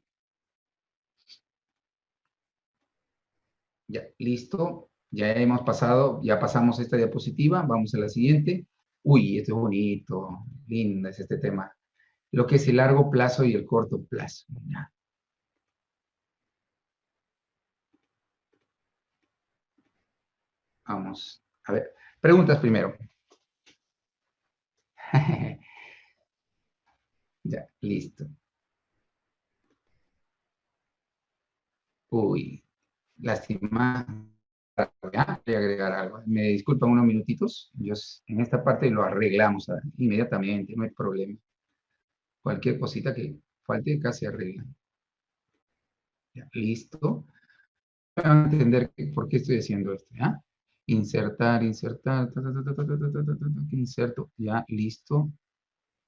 Ya, listo. Ya hemos pasado, ya pasamos esta diapositiva. Vamos a la siguiente. Uy, esto es bonito. Lindo es este tema. Lo que es el largo plazo y el corto plazo. Ya. Vamos. A ver, preguntas primero. Ya, listo. Uy, lástima. Ya, voy a agregar algo. Me disculpan unos minutitos. Yo en esta parte lo arreglamos inmediatamente, no hay problema. Cualquier cosita que falte acá se arregla. Ya, listo. Van a entender por qué estoy haciendo esto, ¿ya? Insertar, insertar, inserto, ya, listo.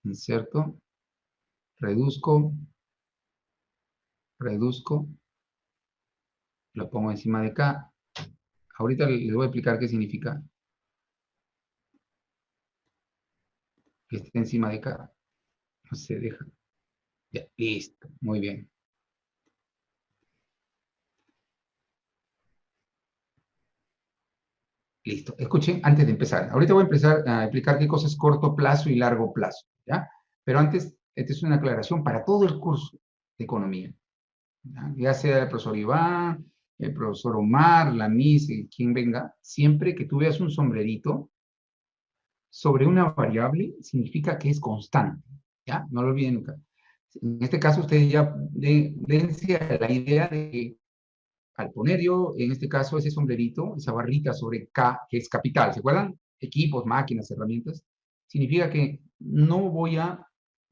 Inserto, reduzco, reduzco, lo pongo encima de acá. Ahorita les voy a explicar qué significa que esté encima de acá. No se deja. Ya, listo, muy bien. Listo. Escuchen, antes de empezar. Ahorita voy a empezar a explicar qué cosa es corto plazo y largo plazo, ¿ya? Pero antes, esta es una aclaración para todo el curso de economía. Ya sea el profesor Iván, el profesor Omar, la Miss, quien venga, siempre que tú veas un sombrerito sobre una variable, significa que es constante, ¿ya? No lo olviden nunca. En este caso, ustedes ya dense a la idea de que al poner yo, en este caso, ese sombrerito, esa barrita sobre K, que es capital, ¿se acuerdan? Equipos, máquinas, herramientas, significa que no voy a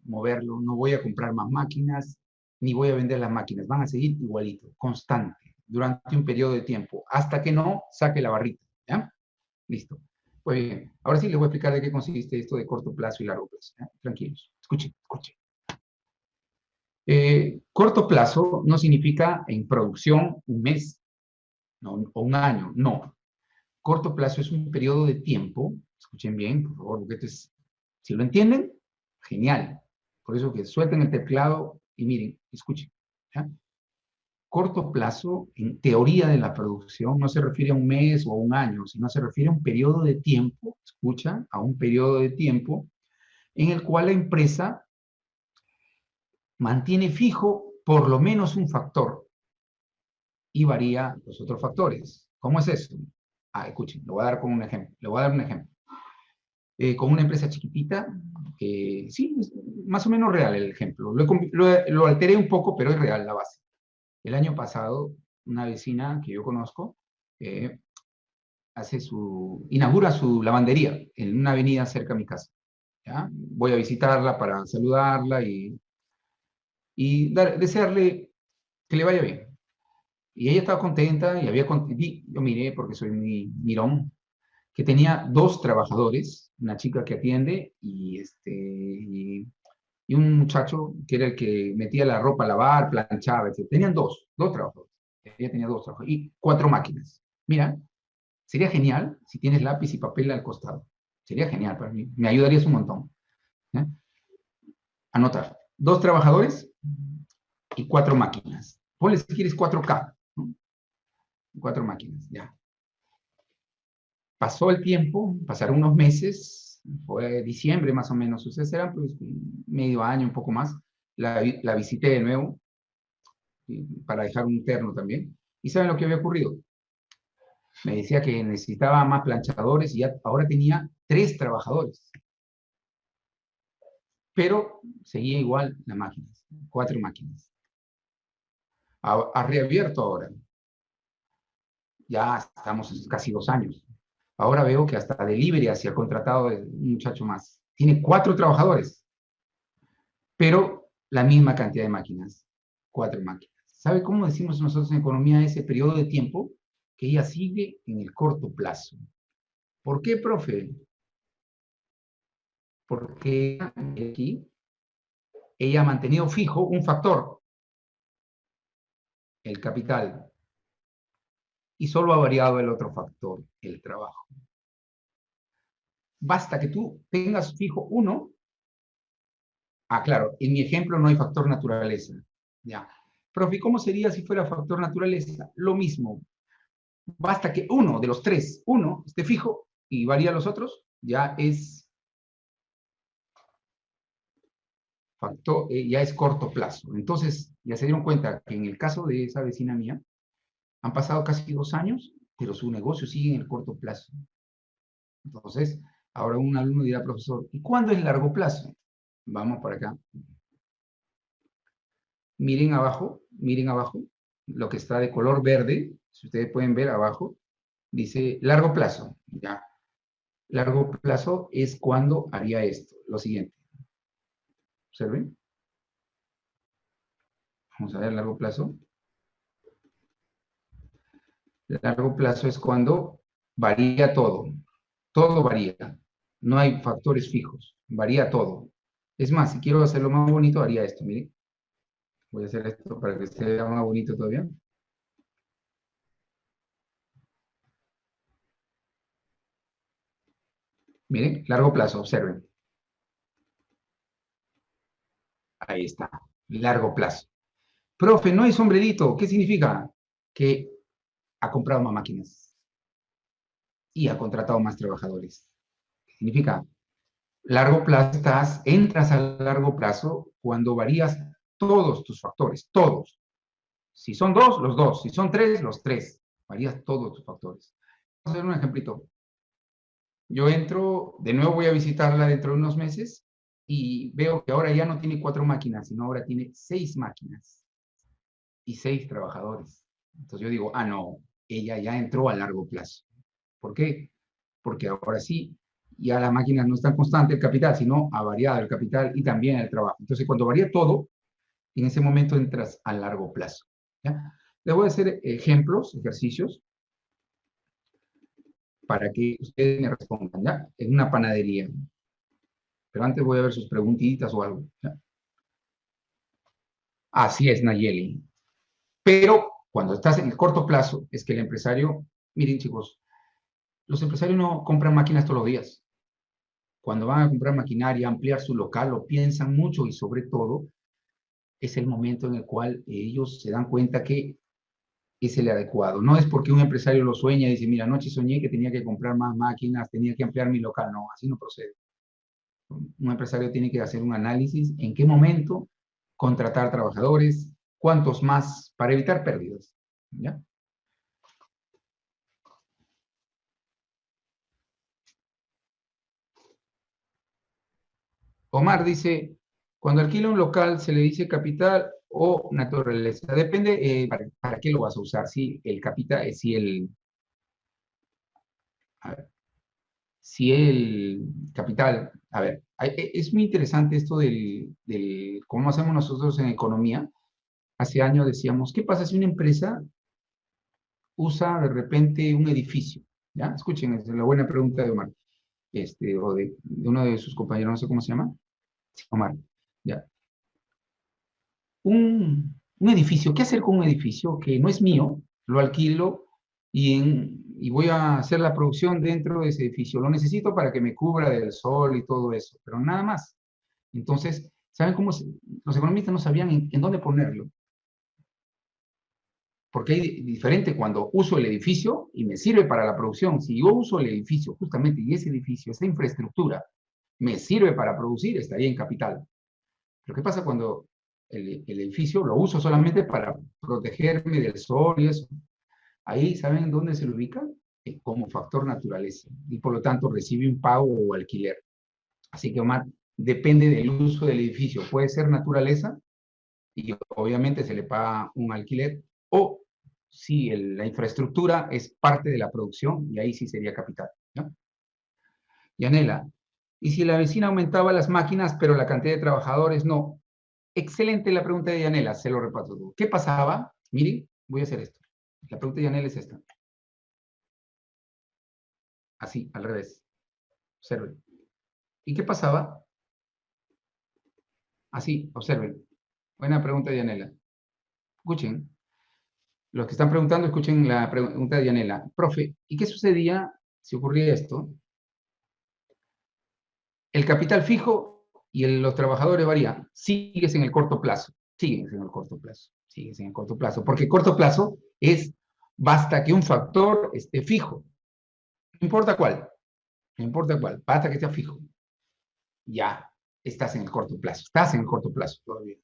moverlo, no voy a comprar más máquinas, ni voy a vender las máquinas, van a seguir igualito, constante, durante un periodo de tiempo, hasta que no saque la barrita, ¿ya? Listo. Pues bien, ahora sí les voy a explicar de qué consiste esto de corto plazo y largo plazo, ¿ya? Tranquilos, escuchen, escuchen. Corto plazo no significa en producción un mes, no, o un año, no. Corto plazo es un periodo de tiempo, escuchen bien, por favor, porque esto es, si lo entienden, genial. Por eso que suelten el teclado y miren, escuchen. ¿Ya? Corto plazo, en teoría de la producción, no se refiere a un mes o a un año, sino se refiere a un periodo de tiempo, escucha, a un periodo de tiempo en el cual la empresa mantiene fijo por lo menos un factor y varía los otros factores. ¿Cómo es eso? Ah, escuchen, lo voy a dar como un ejemplo. Le voy a dar un ejemplo. Con una empresa chiquitita, sí, es más o menos real el ejemplo. Lo alteré un poco, pero es real la base. El año pasado, una vecina que yo conozco eh, inaugura su lavandería en una avenida cerca de mi casa. ¿Ya? Voy a visitarla para saludarla y desearle que le vaya bien. Y ella estaba contenta y yo miré, porque soy muy mirón, que tenía dos trabajadores, una chica que atiende y un muchacho que era el que metía la ropa a lavar, planchaba, etc. Tenían dos trabajadores. ella tenía 2 trabajadores, y 4 máquinas. Mira, sería genial si tienes lápiz y papel al costado. Sería genial para mí, me ayudarías un montón. ¿Ya? Anotar, 2 trabajadores y 4 máquinas. Ponle si quieres 4K, ¿no? 4 máquinas, ya. Pasó el tiempo, pasaron unos meses, fue diciembre más o menos, ustedes eran pues medio año, un poco más, la visité de nuevo para dejar un terno también. ¿Y saben lo que había ocurrido? Me decía que necesitaba más planchadores y ya ahora tenía 3 trabajadores. Pero seguía igual las máquinas, 4 máquinas. Ha reabierto ahora. Ya estamos casi 2 años. Ahora veo que hasta delivery se ha contratado un muchacho más. Tiene 4 trabajadores, pero la misma cantidad de máquinas. 4 máquinas. ¿Sabe cómo decimos nosotros en economía ese periodo de tiempo? Que ella sigue en el corto plazo. ¿Por qué, profe? Porque aquí ella ha mantenido fijo un factor, el capital, y solo ha variado el otro factor, el trabajo. Basta que tú tengas fijo uno. Ah, claro, en mi ejemplo no hay factor naturaleza. Ya. Profe, ¿cómo sería si fuera factor naturaleza? Lo mismo. Basta que uno de los 3, uno esté fijo y varía los otros, ya es factor, ya es corto plazo. Entonces, ya se dieron cuenta que en el caso de esa vecina mía, han pasado casi 2 años, pero su negocio sigue en el corto plazo. Entonces, ahora un alumno dirá, profesor, ¿y cuándo es largo plazo? Vamos por acá. Miren abajo, lo que está de color verde, si ustedes pueden ver abajo, dice largo plazo, ya. Largo plazo es cuando haría esto, lo siguiente. Observen. Vamos a ver largo plazo. Largo plazo es cuando varía todo. Todo varía. No hay factores fijos. Varía todo. Es más, si quiero hacerlo más bonito, haría esto. Miren. Voy a hacer esto para que se vea más bonito todavía. Miren, largo plazo, observen. Ahí está. Largo plazo. Profe, no hay sombrerito. ¿Qué significa? Que ha comprado más máquinas y ha contratado más trabajadores. ¿Qué significa? Largo plazo, entras a largo plazo cuando varías todos tus factores, todos. Si son 2, los 2. Si son 3, los 3. Varías todos tus factores. Vamos a hacer un ejemplito. Yo entro, de nuevo voy a visitarla dentro de unos meses y veo que ahora ya no tiene 4 máquinas, sino ahora tiene 6 máquinas y 6 trabajadores. Entonces yo digo, ah, no, ella ya entró a largo plazo. ¿Por qué? Porque ahora sí, ya las máquinas no están constante el capital, sino ha variado el capital y también el trabajo. Entonces, cuando varía todo, en ese momento entras a largo plazo. ¿Ya? Les voy a hacer ejemplos, ejercicios, para que ustedes me respondan, ¿ya? En una panadería. Pero antes voy a ver sus preguntitas o algo. ¿Ya? Así es, Nayeli. Pero cuando estás en el corto plazo, es que el empresario, miren chicos, los empresarios no compran máquinas todos los días. Cuando van a comprar maquinaria, ampliar su local, lo piensan mucho y sobre todo es el momento en el cual ellos se dan cuenta que es el adecuado. No es porque un empresario lo sueña y dice, mira, anoche soñé que tenía que comprar más máquinas, tenía que ampliar mi local. No, así no procede. Un empresario tiene que hacer un análisis en qué momento contratar trabajadores, cuántos más, para evitar pérdidas. ¿Ya? Omar dice, cuando alquila un local se le dice capital o naturaleza. Depende para qué lo vas a usar. Si el capital, a ver, si el capital, a ver, es muy interesante esto cómo hacemos nosotros en economía. Hace años decíamos, ¿qué pasa si una empresa usa de repente un edificio? ¿Ya? Escuchen, es la buena pregunta de Omar, o de uno de sus compañeros, no sé cómo se llama. Sí, Omar, ¿ya? un edificio. ¿Qué hacer con un edificio que no es mío? Lo alquilo y voy a hacer la producción dentro de ese edificio. Lo necesito para que me cubra del sol y todo eso, pero nada más. Entonces, ¿saben cómo los economistas no sabían en dónde ponerlo? Porque hay diferente cuando uso el edificio y me sirve para la producción. Si yo uso el edificio justamente y ese edificio, esa infraestructura, me sirve para producir, estaría en capital. Pero ¿qué pasa cuando el edificio lo uso solamente para protegerme del sol y eso? Ahí, ¿saben dónde se lo ubica? Como factor naturaleza. Y por lo tanto recibe un pago o alquiler. Así que, Omar, depende del uso del edificio. Puede ser naturaleza y obviamente se le paga un alquiler, o si la infraestructura es parte de la producción y ahí sí sería capital, ¿no? Yanela, ¿y si la vecina aumentaba las máquinas pero la cantidad de trabajadores no? Excelente la pregunta de Yanela, se lo repaso todo. ¿Qué pasaba? Miren, voy a hacer esto. La pregunta de Yanela es esta. Así, al revés. Observen. ¿Y qué pasaba? Así, observen. Buena pregunta de Yanela. Escuchen. Los que están preguntando, escuchen la pregunta de Yanela. Profe, ¿y qué sucedía si ocurría esto? El capital fijo y los trabajadores varían. Sigues en el corto plazo. Sigues en el corto plazo. Sigues en el corto plazo. Porque corto plazo es, basta que un factor esté fijo. No importa cuál. No importa cuál. Basta que esté fijo. Ya estás en el corto plazo. Estás en el corto plazo todavía.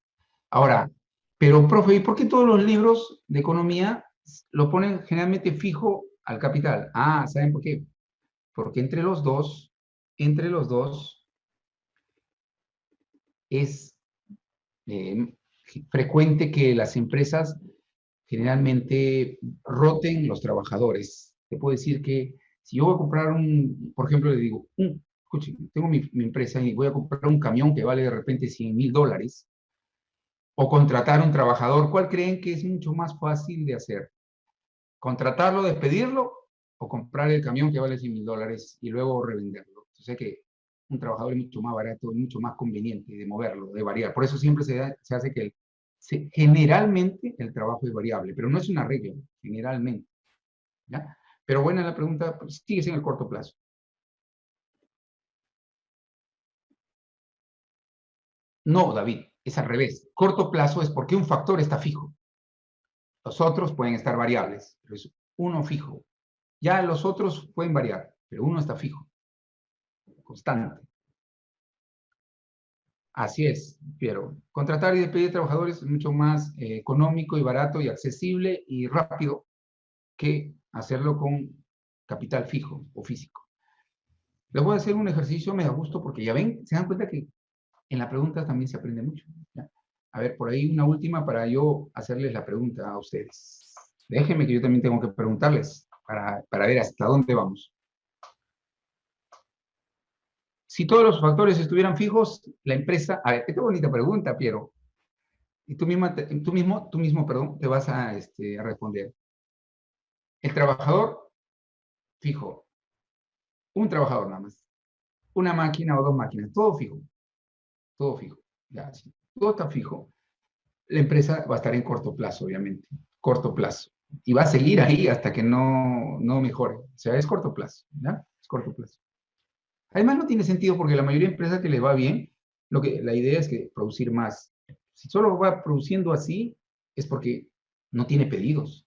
Ahora, pero profe, ¿y por qué todos los libros de economía lo ponen generalmente fijo al capital? Ah, ¿saben por qué? Porque entre los dos es eh, frecuente que las empresas generalmente roten los trabajadores. Te puedo decir que si yo voy a comprar por ejemplo, le digo, escuchen, tengo mi empresa y voy a comprar un camión que vale de repente $100,000 o contratar un trabajador, ¿cuál creen que es mucho más fácil de hacer? ¿Contratarlo, despedirlo o comprar el camión que vale $100,000 y luego revenderlo? Yo sé que un trabajador es mucho más barato, mucho más conveniente de moverlo, de variar. Por eso siempre se hace que generalmente el trabajo es variable, pero no es una regla, generalmente. ¿Ya? Pero buena la pregunta, pues, sigue en el corto plazo. No, David, es al revés. Corto plazo es porque un factor está fijo. Los otros pueden estar variables, pero es uno fijo. Ya los otros pueden variar, pero uno está fijo, constante. Así es, pero contratar y despedir trabajadores es mucho más económico y barato y accesible y rápido que hacerlo con capital fijo o físico. Les voy a hacer un ejercicio, me da gusto porque ya ven, se dan cuenta que en la pregunta también se aprende mucho. ¿Ya? A ver, por ahí una última para yo hacerles la pregunta a ustedes. Déjenme que yo también tengo que preguntarles para ver hasta dónde vamos. Si todos los factores estuvieran fijos, la empresa... A ver, esta bonita pregunta, Piero. Y tú mismo, perdón, te vas a responder. El trabajador fijo, un trabajador nada más, una máquina o dos máquinas, todo fijo, ya, sí, todo está fijo. La empresa va a estar en corto plazo, obviamente, corto plazo. Y va a seguir ahí hasta que no mejore. O sea, es corto plazo, ¿ya? Es corto plazo. Además, no tiene sentido porque la mayoría de empresas que les va bien, la idea es que producir más. Si solo va produciendo así, es porque no tiene pedidos.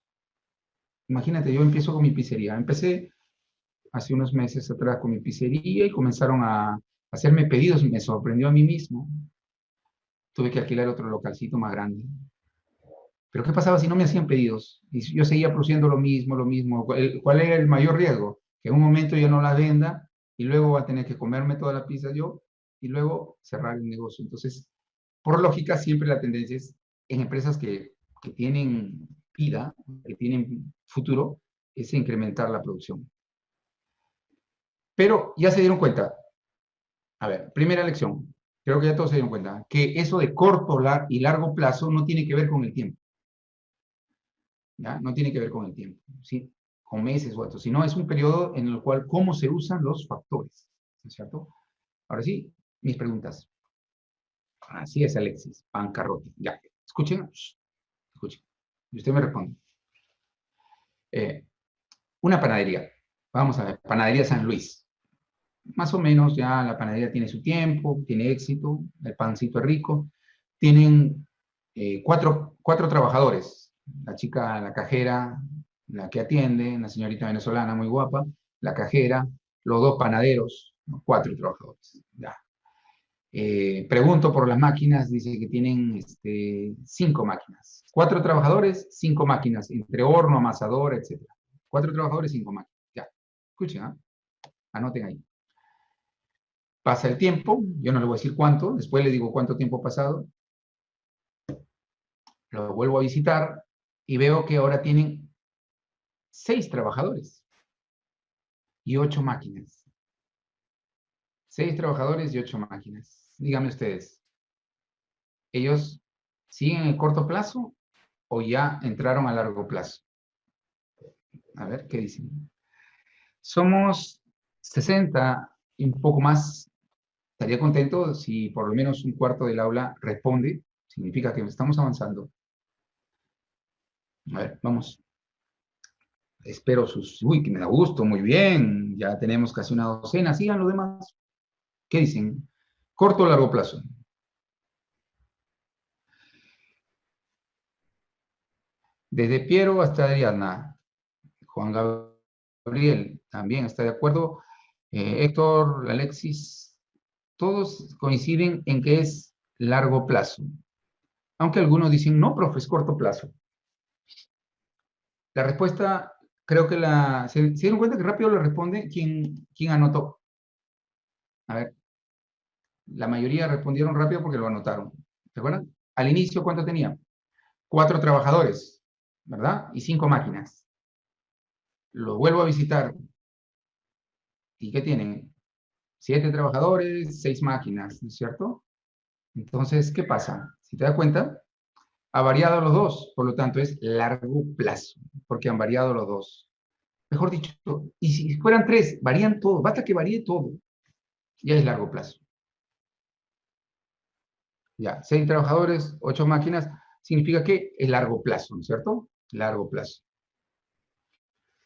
Imagínate, yo empiezo con mi pizzería. Empecé hace unos meses atrás con mi pizzería y comenzaron a hacerme pedidos. Me sorprendió a mí mismo. Tuve que alquilar otro localcito más grande. Pero ¿qué pasaba si no me hacían pedidos? Y yo seguía produciendo lo mismo, lo mismo. ¿Cuál era el mayor riesgo? Que en un momento yo no la venda y luego va a tener que comerme toda la pizza yo y luego cerrar el negocio. Entonces, por lógica, siempre la tendencia es en empresas que tienen vida, que tienen futuro, es incrementar la producción. Pero ya se dieron cuenta, a ver, primera lección, creo que ya todos se dieron cuenta, que eso de corto y largo plazo no tiene que ver con el tiempo, ¿ya? No tiene que ver con el tiempo, ¿sí? Con meses o otros, sino es un periodo en el cual cómo se usan los factores, ¿no es cierto? Ahora sí, mis preguntas. Así es, Alexis, bancarrota, ya. Escuchen, Y usted me responde. Una panadería. Vamos a ver, Panadería San Luis. Más o menos ya la panadería tiene su tiempo, tiene éxito, el pancito es rico. Tienen cuatro trabajadores. La chica, la cajera, la que atiende, una señorita venezolana muy guapa, la cajera, los dos panaderos, ¿no? Cuatro trabajadores. Ya. Pregunto por las máquinas, dice que tienen 5 máquinas. Cuatro trabajadores, 5 máquinas, entre horno, amasador, etc. Cuatro trabajadores, 5 máquinas. Ya. Escuchen, ¿ah? Anoten ahí. Pasa el tiempo, yo no le voy a decir cuánto, después le digo cuánto tiempo ha pasado. Lo vuelvo a visitar y veo que ahora tienen 6 trabajadores y 8 máquinas. 6 trabajadores y 8 máquinas. Díganme ustedes, ¿ellos siguen en el corto plazo o ya entraron a largo plazo? A ver, ¿qué dicen? Somos 60 y un poco más. Estaría contento si por lo menos un cuarto del aula responde. Significa que estamos avanzando. A ver, vamos. Espero sus... Uy, que me da gusto, muy bien. Ya tenemos casi una docena. Sigan los demás. ¿Qué dicen? ¿Corto o largo plazo? Desde Piero hasta Adriana. Juan Gabriel también está de acuerdo. Héctor, Alexis, todos coinciden en que es largo plazo. Aunque algunos dicen, no, profe, es corto plazo. La respuesta, creo que ¿Se dieron cuenta que rápido le responde quién anotó? A ver, la mayoría respondieron rápido porque lo anotaron. ¿Se acuerdan? Al inicio, ¿cuánto tenía? 4 trabajadores, ¿verdad? Y 5 máquinas. Lo vuelvo a visitar. ¿Y qué tienen? 7 trabajadores, 6 máquinas, ¿no es cierto? Entonces, ¿qué pasa? Si te das cuenta, ha variado los dos, por lo tanto es largo plazo, porque han variado los dos. Mejor dicho, y si fueran 3, varían todo, basta que varíe todo, ya es largo plazo. Ya, 6 trabajadores, 8 máquinas, significa que es largo plazo, ¿no es cierto? Largo plazo.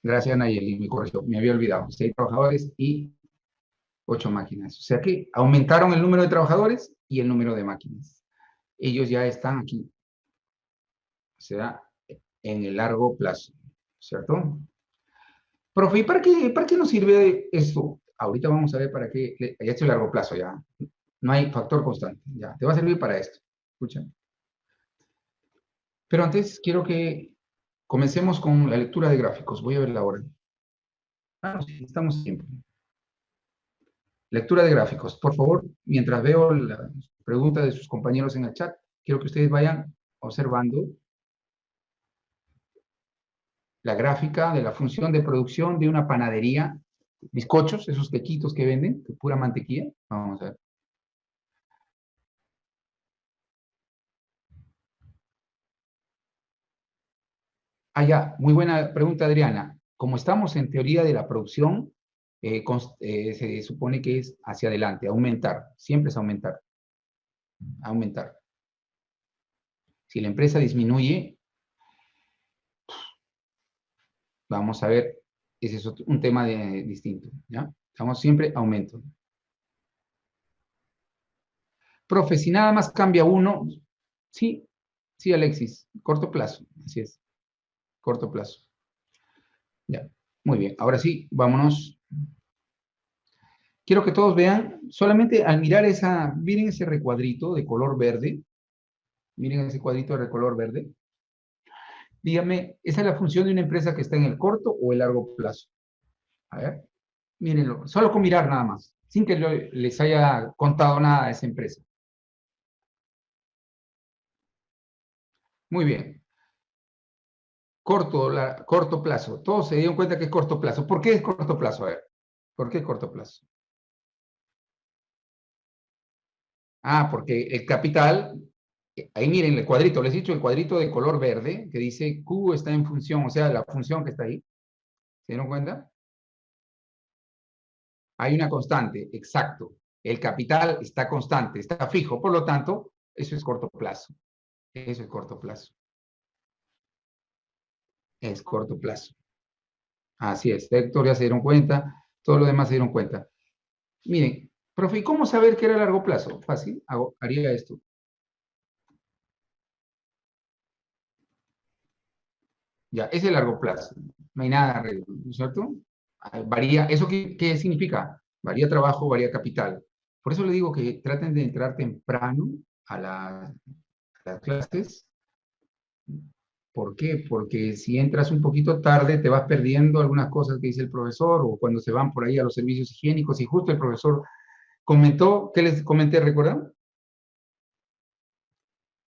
Gracias, Nayeli, me corrigió, me había olvidado. 6 trabajadores y 8 máquinas. O sea que aumentaron el número de trabajadores y el número de máquinas. Ellos ya están aquí. O sea, en el largo plazo, ¿cierto? Profe, ¿y para qué nos sirve esto? Ahorita vamos a ver para qué. Ya es el largo plazo, ya. No hay factor constante, ya. Te va a servir para esto. Escucha. Pero antes quiero que comencemos con la lectura de gráficos. Voy a ver la hora. Ah, no, sí, estamos en tiempo. Lectura de gráficos. Por favor, mientras veo la pregunta de sus compañeros en el chat, quiero que ustedes vayan observando la gráfica de la función de producción de una panadería, bizcochos, esos quequitos que venden, de pura mantequilla. Vamos a ver. Ah, ya, muy buena pregunta, Adriana. Como estamos en teoría de la producción, se supone que es hacia adelante, aumentar, siempre es aumentar, aumentar. Si la empresa disminuye, vamos a ver, ese es un tema distinto, ¿ya? Estamos siempre aumento. Profe, si nada más cambia uno, sí, sí, Alexis, corto plazo, así es, corto plazo. Ya, muy bien, ahora sí, vámonos. Quiero que todos vean, solamente al mirar miren ese recuadrito de color verde, miren ese cuadrito de color verde. Dígame, ¿esa es la función de una empresa que está en el corto o el largo plazo? A ver, mírenlo, solo con mirar nada más, sin que les haya contado nada a esa empresa. Muy bien. Corto plazo. Todos se dieron cuenta que es corto plazo. ¿Por qué es corto plazo? A ver, ¿por qué es corto plazo? Ah, porque el capital, ahí miren el cuadrito, les he dicho el cuadrito de color verde que dice Q está en función, o sea, la función que está ahí. ¿Se dieron cuenta? Hay una constante, exacto. El capital está constante, está fijo, por lo tanto, eso es corto plazo. Eso es corto plazo. Es corto plazo. Así es, Héctor ya se dieron cuenta, todo lo demás se dieron cuenta. Miren, profe, ¿y cómo saber que era a largo plazo? Fácil, haría esto. Ya, ese es largo plazo. No hay nada arreglo, ¿no es cierto? Varía, ¿eso qué significa? Varía trabajo, varía capital. Por eso le digo que traten de entrar temprano a las clases. ¿Por qué? Porque si entras un poquito tarde, te vas perdiendo algunas cosas que dice el profesor o cuando se van por ahí a los servicios higiénicos y justo el profesor comentó, ¿qué les comenté, recuerdan?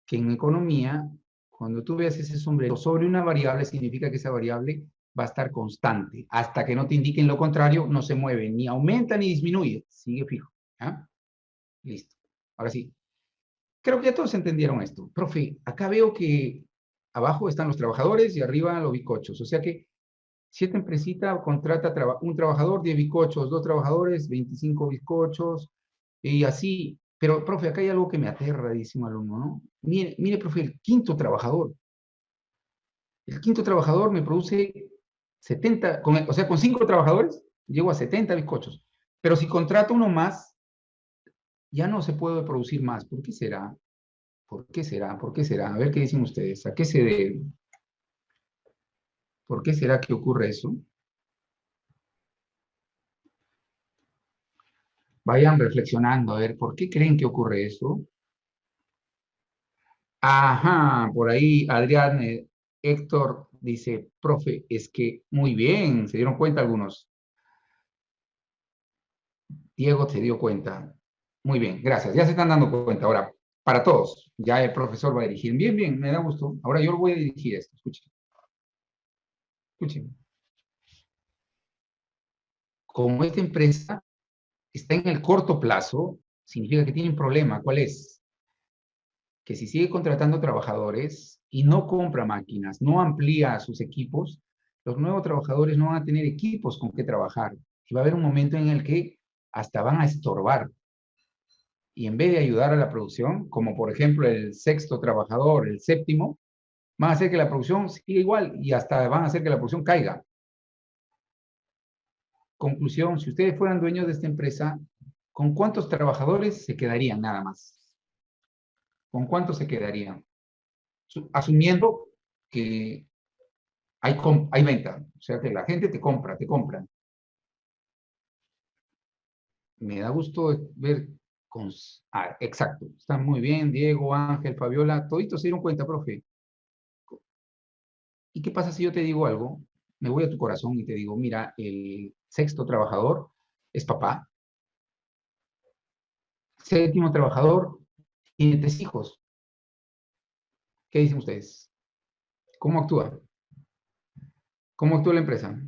Que en economía, cuando tú veas ese sombrero sobre una variable, significa que esa variable va a estar constante. Hasta que no te indiquen lo contrario, no se mueve, ni aumenta ni disminuye, sigue fijo. ¿Ah? Listo. Ahora sí, creo que ya todos entendieron esto. Profe, acá veo que abajo están los trabajadores y arriba los bicochos. O sea que si esta empresita contrata un trabajador, 10 bizcochos, dos trabajadores, 25 bizcochos, y así. Pero, profe, acá hay algo que me aterra, dice un alumno, ¿no? Mire, profe, el quinto trabajador me produce 70, o sea, con 5 trabajadores, llego a 70 bizcochos. Pero si contrato uno más, ya no se puede producir más. ¿Por qué será? ¿Por qué será? ¿Por qué será? A ver qué dicen ustedes. ¿A qué se debe? ¿Por qué será que ocurre eso? Vayan reflexionando, a ver, ¿por qué creen que ocurre eso? Ajá, por ahí Adrián, Héctor dice, profe, es que muy bien, se dieron cuenta algunos. Diego se dio cuenta. Muy bien, gracias. Ya se están dando cuenta. Ahora, para todos, ya el profesor va a dirigir. Bien, bien, me da gusto. Ahora yo lo voy a dirigir esto. Escuchen, escuchen. Como esta empresa está en el corto plazo, significa que tiene un problema. ¿Cuál es? Que si sigue contratando trabajadores y no compra máquinas, no amplía sus equipos, los nuevos trabajadores no van a tener equipos con que trabajar. Y va a haber un momento en el que hasta van a estorbar. Y en vez de ayudar a la producción, como por ejemplo el sexto trabajador, el séptimo, van a hacer que la producción siga igual y hasta van a hacer que la producción caiga. Conclusión, si ustedes fueran dueños de esta empresa, ¿con cuántos trabajadores se quedarían nada más? ¿Con cuántos se quedarían? Asumiendo que hay venta, o sea que la gente te compra. Me da gusto ver con... exacto, están muy bien, Diego, Ángel, Fabiola, toditos se dieron cuenta, profe. ¿Y qué pasa si yo te digo algo? Me voy a tu corazón y te digo, mira, el sexto trabajador es papá, séptimo trabajador tiene 3 hijos. ¿Qué dicen ustedes? ¿Cómo actúa? ¿Cómo actúa la empresa?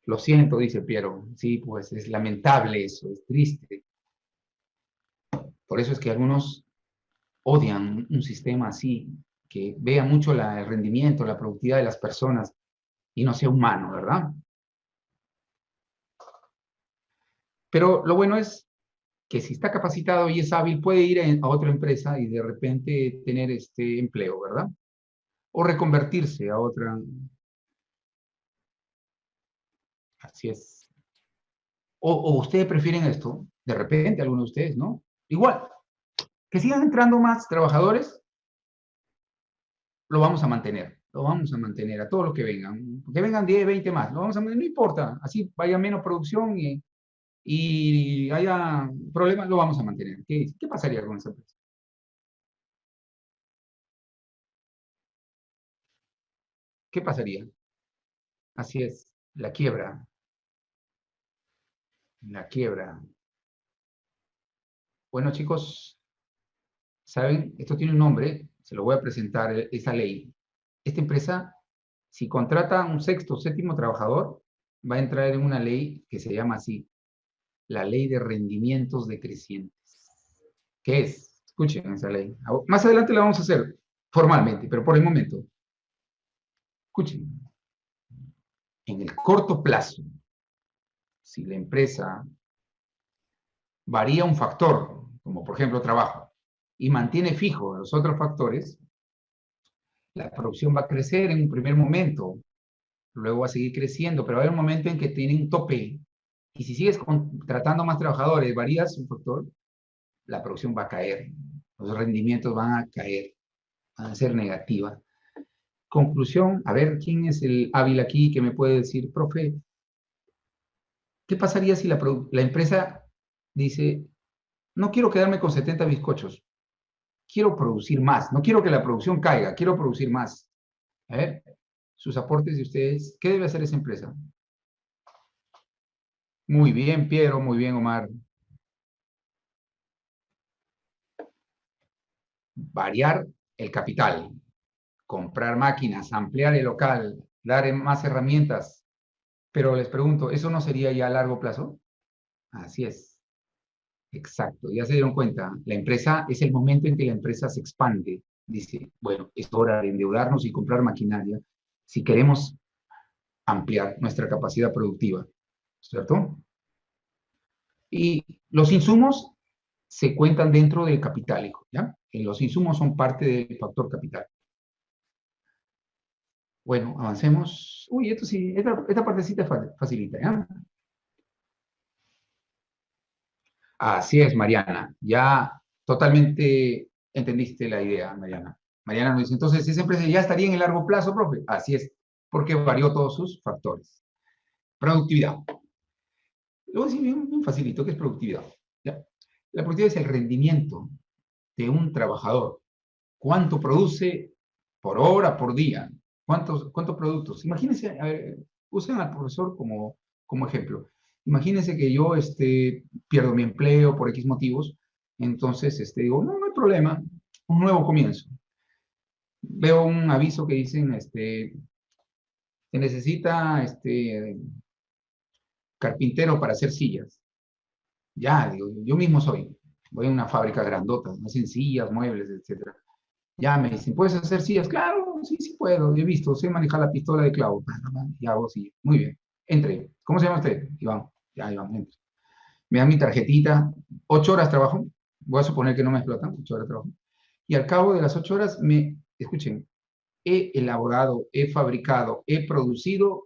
Lo siento, dice Piero. Sí, pues es lamentable eso, es triste. Por eso es que algunos odian un sistema así, que vea mucho el rendimiento, la productividad de las personas y no sea humano, ¿verdad? Pero lo bueno es que si está capacitado y es hábil, puede ir a otra empresa y de repente tener este empleo, ¿verdad? O reconvertirse a otra. Así es. O ustedes prefieren esto, de repente, algunos de ustedes, ¿no? Igual, que sigan entrando más trabajadores, lo vamos a mantener a todos los que vengan 10, 20 más, lo vamos a mantener, no importa, así vaya menos producción y haya problemas, lo vamos a mantener. ¿Qué pasaría con esa empresa? ¿Qué pasaría? Así es, la quiebra. Bueno, chicos, ¿saben? Esto tiene un nombre, se lo voy a presentar, esa ley. Esta empresa, si contrata un sexto o séptimo trabajador, va a entrar en una ley que se llama así, la ley de rendimientos decrecientes. ¿Qué es? Escuchen esa ley. Más adelante la vamos a hacer formalmente, pero por el momento, escuchen. En el corto plazo, si la empresa varía un factor, como por ejemplo trabajo, y mantiene fijo los otros factores, La producción va a crecer en un primer momento, luego va a seguir creciendo, pero va a haber un momento en que tiene un tope. Y si sigues contratando más trabajadores, varías un factor, la producción va a caer, los rendimientos van a caer, van a ser negativas. Conclusión, a ver, ¿quién es el hábil aquí que me puede decir, profe, qué pasaría si la empresa dice, no quiero quedarme con 70 bizcochos, quiero producir más, no quiero que la producción caiga, quiero producir más? A ver, sus aportes de ustedes, ¿qué debe hacer esa empresa? Muy bien, Piero, muy bien, Omar. Variar el capital, comprar máquinas, ampliar el local, dar más herramientas. Pero les pregunto, ¿eso no sería ya a largo plazo? Así es, exacto. Ya se dieron cuenta, la empresa es el momento en que la empresa se expande. Dice, bueno, es hora de endeudarnos y comprar maquinaria si queremos ampliar nuestra capacidad productiva, ¿cierto? Y los insumos se cuentan dentro del capital, hijo, ¿ya? Los insumos son parte del factor capital. Bueno, avancemos. Uy, esto sí, esta partecita facilita, ¿ya? Así es, Mariana. Ya totalmente entendiste la idea, Mariana. Mariana nos dice, entonces, esa empresa ya estaría en el largo plazo, profe. Así es, porque varió todos sus factores. Productividad. Luego sí, bien, bien facilito, ¿qué es productividad? ¿Ya? La productividad es el rendimiento de un trabajador. ¿Cuánto produce por hora, por día? ¿Cuántos productos? Imagínense, a ver, usen al profesor como ejemplo. Imagínense que yo pierdo mi empleo por X motivos, entonces digo, no, no hay problema, un nuevo comienzo. Veo un aviso que dicen, se necesita carpintero para hacer sillas. Ya, digo, yo mismo soy. Voy a una fábrica grandota, hacen sillas, muebles, etcétera. Ya me dicen, ¿puedes hacer sillas? Claro, sí, sí puedo. He visto, sé manejar la pistola de clavo. Y hago sillas. Muy bien. Entre. ¿Cómo se llama usted? Iván. Ya, Iván, entre. Me dan mi tarjetita. 8 horas trabajo. Voy a suponer que no me explotan. 8 horas trabajo. Y al cabo de las 8 horas escuchen, he elaborado, he fabricado, he producido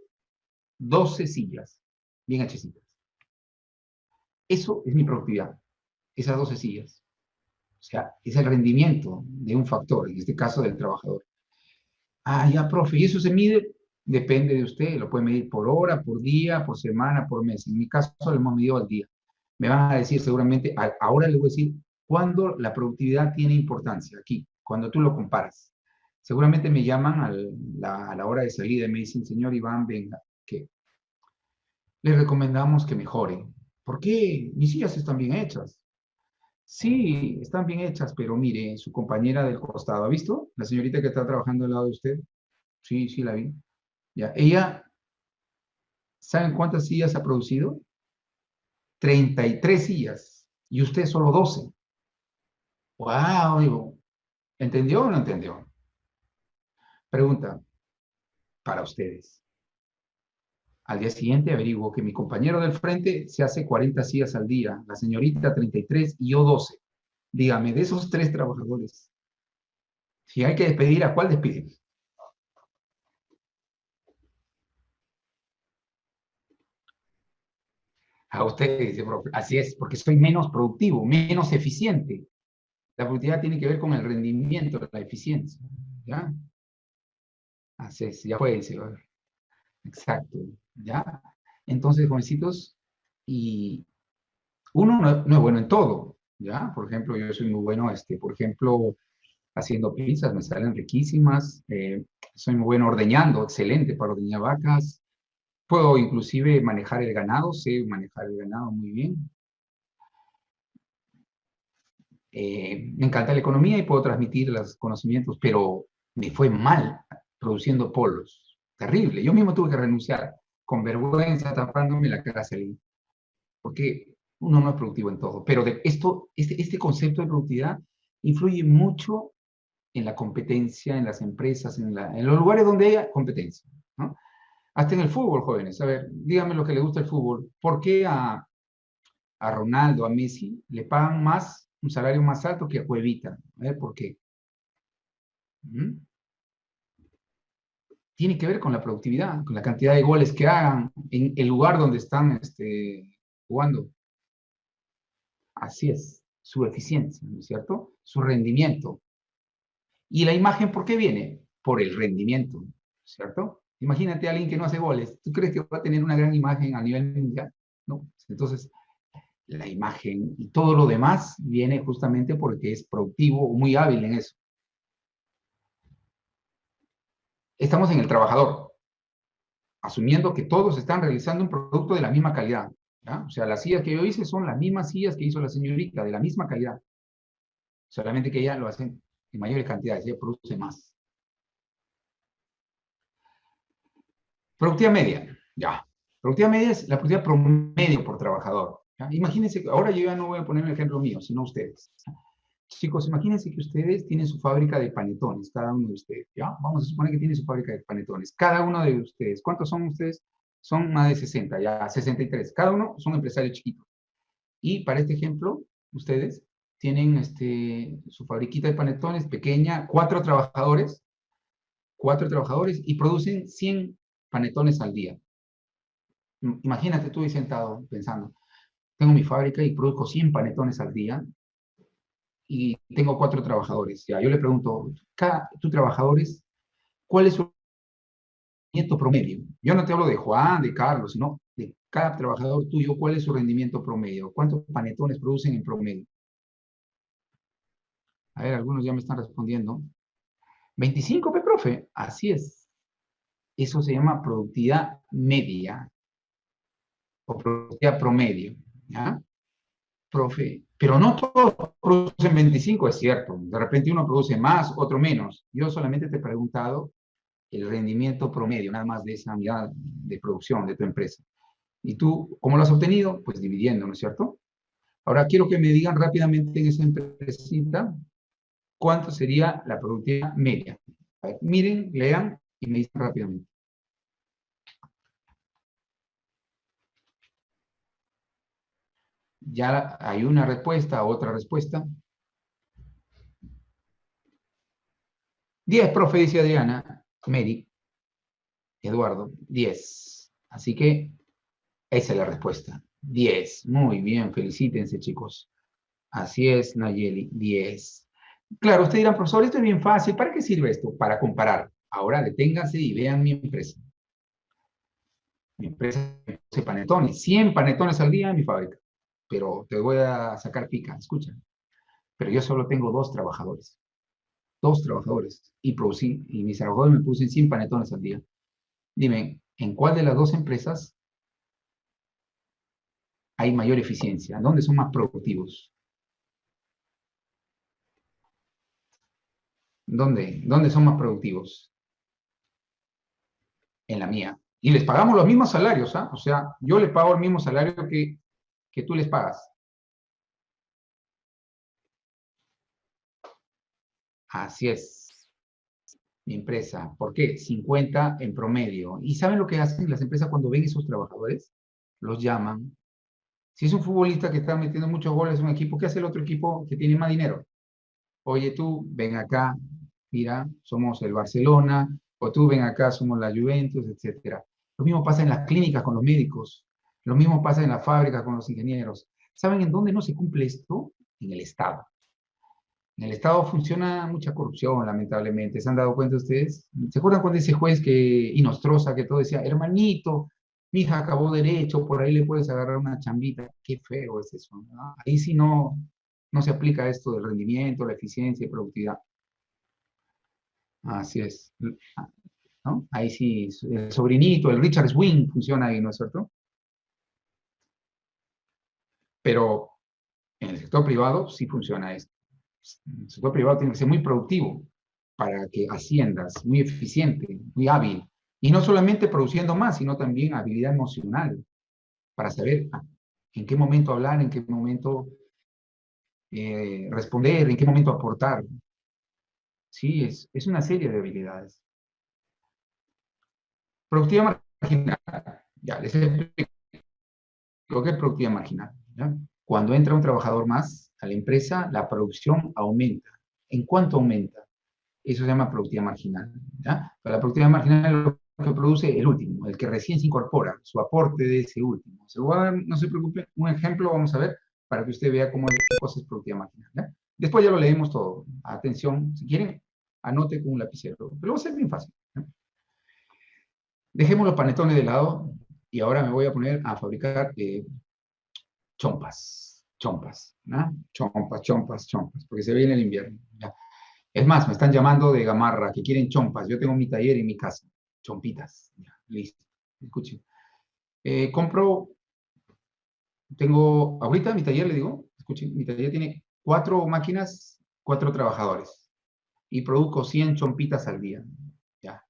12 sillas. Bien hechecitas. Eso es mi productividad. Esas 12 sillas. O sea, es el rendimiento de un factor, en este caso del trabajador. Ah, ya, profe, ¿y eso se mide? Depende de usted, lo puede medir por hora, por día, por semana, por mes. En mi caso lo hemos medido al día. Me van a decir seguramente, ahora les voy a decir cuándo la productividad tiene importancia, aquí, cuando tú lo comparas. Seguramente me llaman a la hora de salida y me dicen, señor Iván, venga, que le recomendamos que mejore. ¿Por qué? Mis sillas están bien hechas. Sí, están bien hechas, pero mire, su compañera del costado, ¿ha visto? La señorita que está trabajando al lado de usted. Sí, sí, la vi. Ya, ella, ¿saben cuántas sillas ha producido? 33 sillas. Y usted solo 12. ¡Wow! Digo, ¿entendió o no entendió? Pregunta para ustedes. Al día siguiente averiguo que mi compañero del frente se hace 40 sillas al día, la señorita 33 y yo 12. Dígame, de esos 3 trabajadores, si hay que despedir, ¿a cuál despiden? A ustedes, dice, profe. Así es, porque soy menos productivo, menos eficiente. La productividad tiene que ver con el rendimiento, la eficiencia. ¿Ya? Así es, ya fue, dice. Exacto. ¿Ya? Entonces, jovencitos, y uno no es bueno en todo. ¿Ya? Por ejemplo, yo soy muy bueno, por ejemplo, haciendo pizzas, me salen riquísimas. Soy muy bueno ordeñando, excelente para ordeñar vacas. Puedo inclusive manejar el ganado, sé manejar el ganado muy bien. Me encanta la economía y puedo transmitir los conocimientos, pero me fue mal produciendo polos. Terrible. Yo mismo tuve que renunciar con vergüenza, tapándome la cara salí, porque uno no es productivo en todo. Pero este concepto de productividad influye mucho en la competencia, en las empresas, en los lugares donde haya competencia, ¿no? Hasta en el fútbol, jóvenes. A ver, díganme lo que les gusta el fútbol. ¿Por qué a Ronaldo, a Messi, le pagan más, un salario más alto que a Cuevita? A ver, ¿por qué? ¿Mm? tiene que ver con la productividad, con la cantidad de goles que hagan en el lugar donde están jugando. Así es, su eficiencia, ¿no es cierto? Su rendimiento. Y la imagen, ¿por qué viene? Por el rendimiento, ¿cierto? Imagínate a alguien que no hace goles. ¿Tú crees que va a tener una gran imagen a nivel mundial? No. Entonces, la imagen y todo lo demás viene justamente porque es productivo, muy hábil en eso. Estamos en el trabajador, asumiendo que todos están realizando un producto de la misma calidad. ¿Ya? O sea, las sillas que yo hice son las mismas sillas que hizo la señorita, de la misma calidad. Solamente que ella lo hace en mayores cantidades, ella produce más. Productividad media, ya. Productividad media es la productividad promedio por trabajador. ¿Ya? Imagínense, ahora yo ya no voy a poner el ejemplo mío, sino ustedes. Chicos, imagínense que ustedes tienen su fábrica de panetones, cada uno de ustedes, ¿ya? Vamos a suponer que tienen su fábrica de panetones. Cada uno de ustedes, ¿cuántos son ustedes? Son más de 60, ya 63. Cada uno son empresarios chiquitos. Y para este ejemplo, ustedes tienen su fabriquita de panetones pequeña, cuatro trabajadores y producen 100 panetones al día. Imagínate tú ahí sentado pensando, tengo mi fábrica y produzco 100 panetones al día y tengo cuatro trabajadores. Ya, yo le pregunto, tus trabajadores, ¿cuál es su rendimiento promedio? Yo no te hablo de Juan, de Carlos, sino de cada trabajador tuyo, ¿cuál es su rendimiento promedio? ¿Cuántos panetones producen en promedio? A ver, algunos ya me están respondiendo. 25, profe. Así es. Eso se llama productividad media o productividad promedio. ¿Ya? Profe, pero no todos producen 25, es cierto. De repente uno produce más, otro menos. Yo solamente te he preguntado el rendimiento promedio, nada más de esa unidad de producción de tu empresa. ¿Y tú cómo lo has obtenido? Pues dividiendo, ¿no es cierto? Ahora quiero que me digan rápidamente en esa empresita cuánto sería la productividad media. A ver, miren, lean y me dicen rápidamente. Ya hay una respuesta, otra respuesta. 10, profe, dice Adriana. Mary, Eduardo, 10. Así que esa es la respuesta. 10. Muy bien, felicítense, chicos. Así es, Nayeli, 10. Claro, ustedes dirán, profesor, esto es bien fácil. ¿Para qué sirve esto? Para comparar. Ahora deténganse y vean mi empresa. Mi empresa hace panetones, 100 panetones al día en mi fábrica. Pero te voy a sacar pica, escucha. Pero yo solo tengo dos trabajadores. Dos trabajadores. Y mis trabajadores me producen 100 panetones al día. Dime, ¿en cuál de las dos empresas hay mayor eficiencia? ¿Dónde son más productivos? ¿Dónde son más productivos? En la mía. Y les pagamos los mismos salarios, ¿ah? O sea, yo le pago el mismo salario que tú les pagas. Así es, mi empresa. ¿Por qué? 50 en promedio. ¿Y saben lo que hacen las empresas cuando ven esos trabajadores? Los llaman. Si es un futbolista que está metiendo muchos goles en un equipo, ¿qué hace el otro equipo que tiene más dinero? Oye, tú, ven acá, mira, somos el Barcelona, o tú, ven acá, somos la Juventus, etcétera. Lo mismo pasa en las clínicas con los médicos, lo mismo pasa en la fábrica con los ingenieros. ¿Saben en dónde no se cumple esto? En el Estado. En el Estado funciona mucha corrupción, lamentablemente. ¿Se han dado cuenta ustedes? ¿Se acuerdan cuando ese juez Inostroza, que todo decía, hermanito, mi hija acabó derecho, por ahí le puedes agarrar una chambita? Qué feo es eso, ¿no? Ahí sí no se aplica esto del rendimiento, la eficiencia y productividad. Así es, ¿no? Ahí sí, el sobrinito, el Richard Swing funciona ahí, ¿no es cierto? Pero en el sector privado sí funciona esto. El sector privado tiene que ser muy productivo para que asciendas, muy eficiente, muy hábil. Y no solamente produciendo más, sino también habilidad emocional para saber en qué momento hablar, en qué momento responder, en qué momento aportar. Sí, es una serie de habilidades. Productividad marginal. Ya, les explico qué es productividad marginal. ¿Ya? Cuando entra un trabajador más a la empresa, la producción aumenta. ¿En cuánto aumenta? Eso se llama productividad marginal. ¿Ya? Pero la productividad marginal es lo que produce el último, el que recién se incorpora, su aporte de ese último. Se lo voy a dar, no se preocupe, un ejemplo vamos a ver para que usted vea cómo es cosa es productividad marginal. ¿Ya? Después ya lo leemos todo. Atención, si quieren, anote con un lapicero. Pero va a ser bien fácil. ¿Ya? Dejemos los panetones de lado y ahora me voy a poner a fabricar chompas, ¿no? Chompas, porque se viene el invierno. ¿Ya? Es más, me están llamando de Gamarra que quieren chompas. Yo tengo mi taller en mi casa. Chompitas. Ya, listo. Escuchen. Tengo, ahorita mi taller, le digo, escuchen, mi taller tiene 4 máquinas, 4 trabajadores. Y produzco 100 chompitas al día. Ya.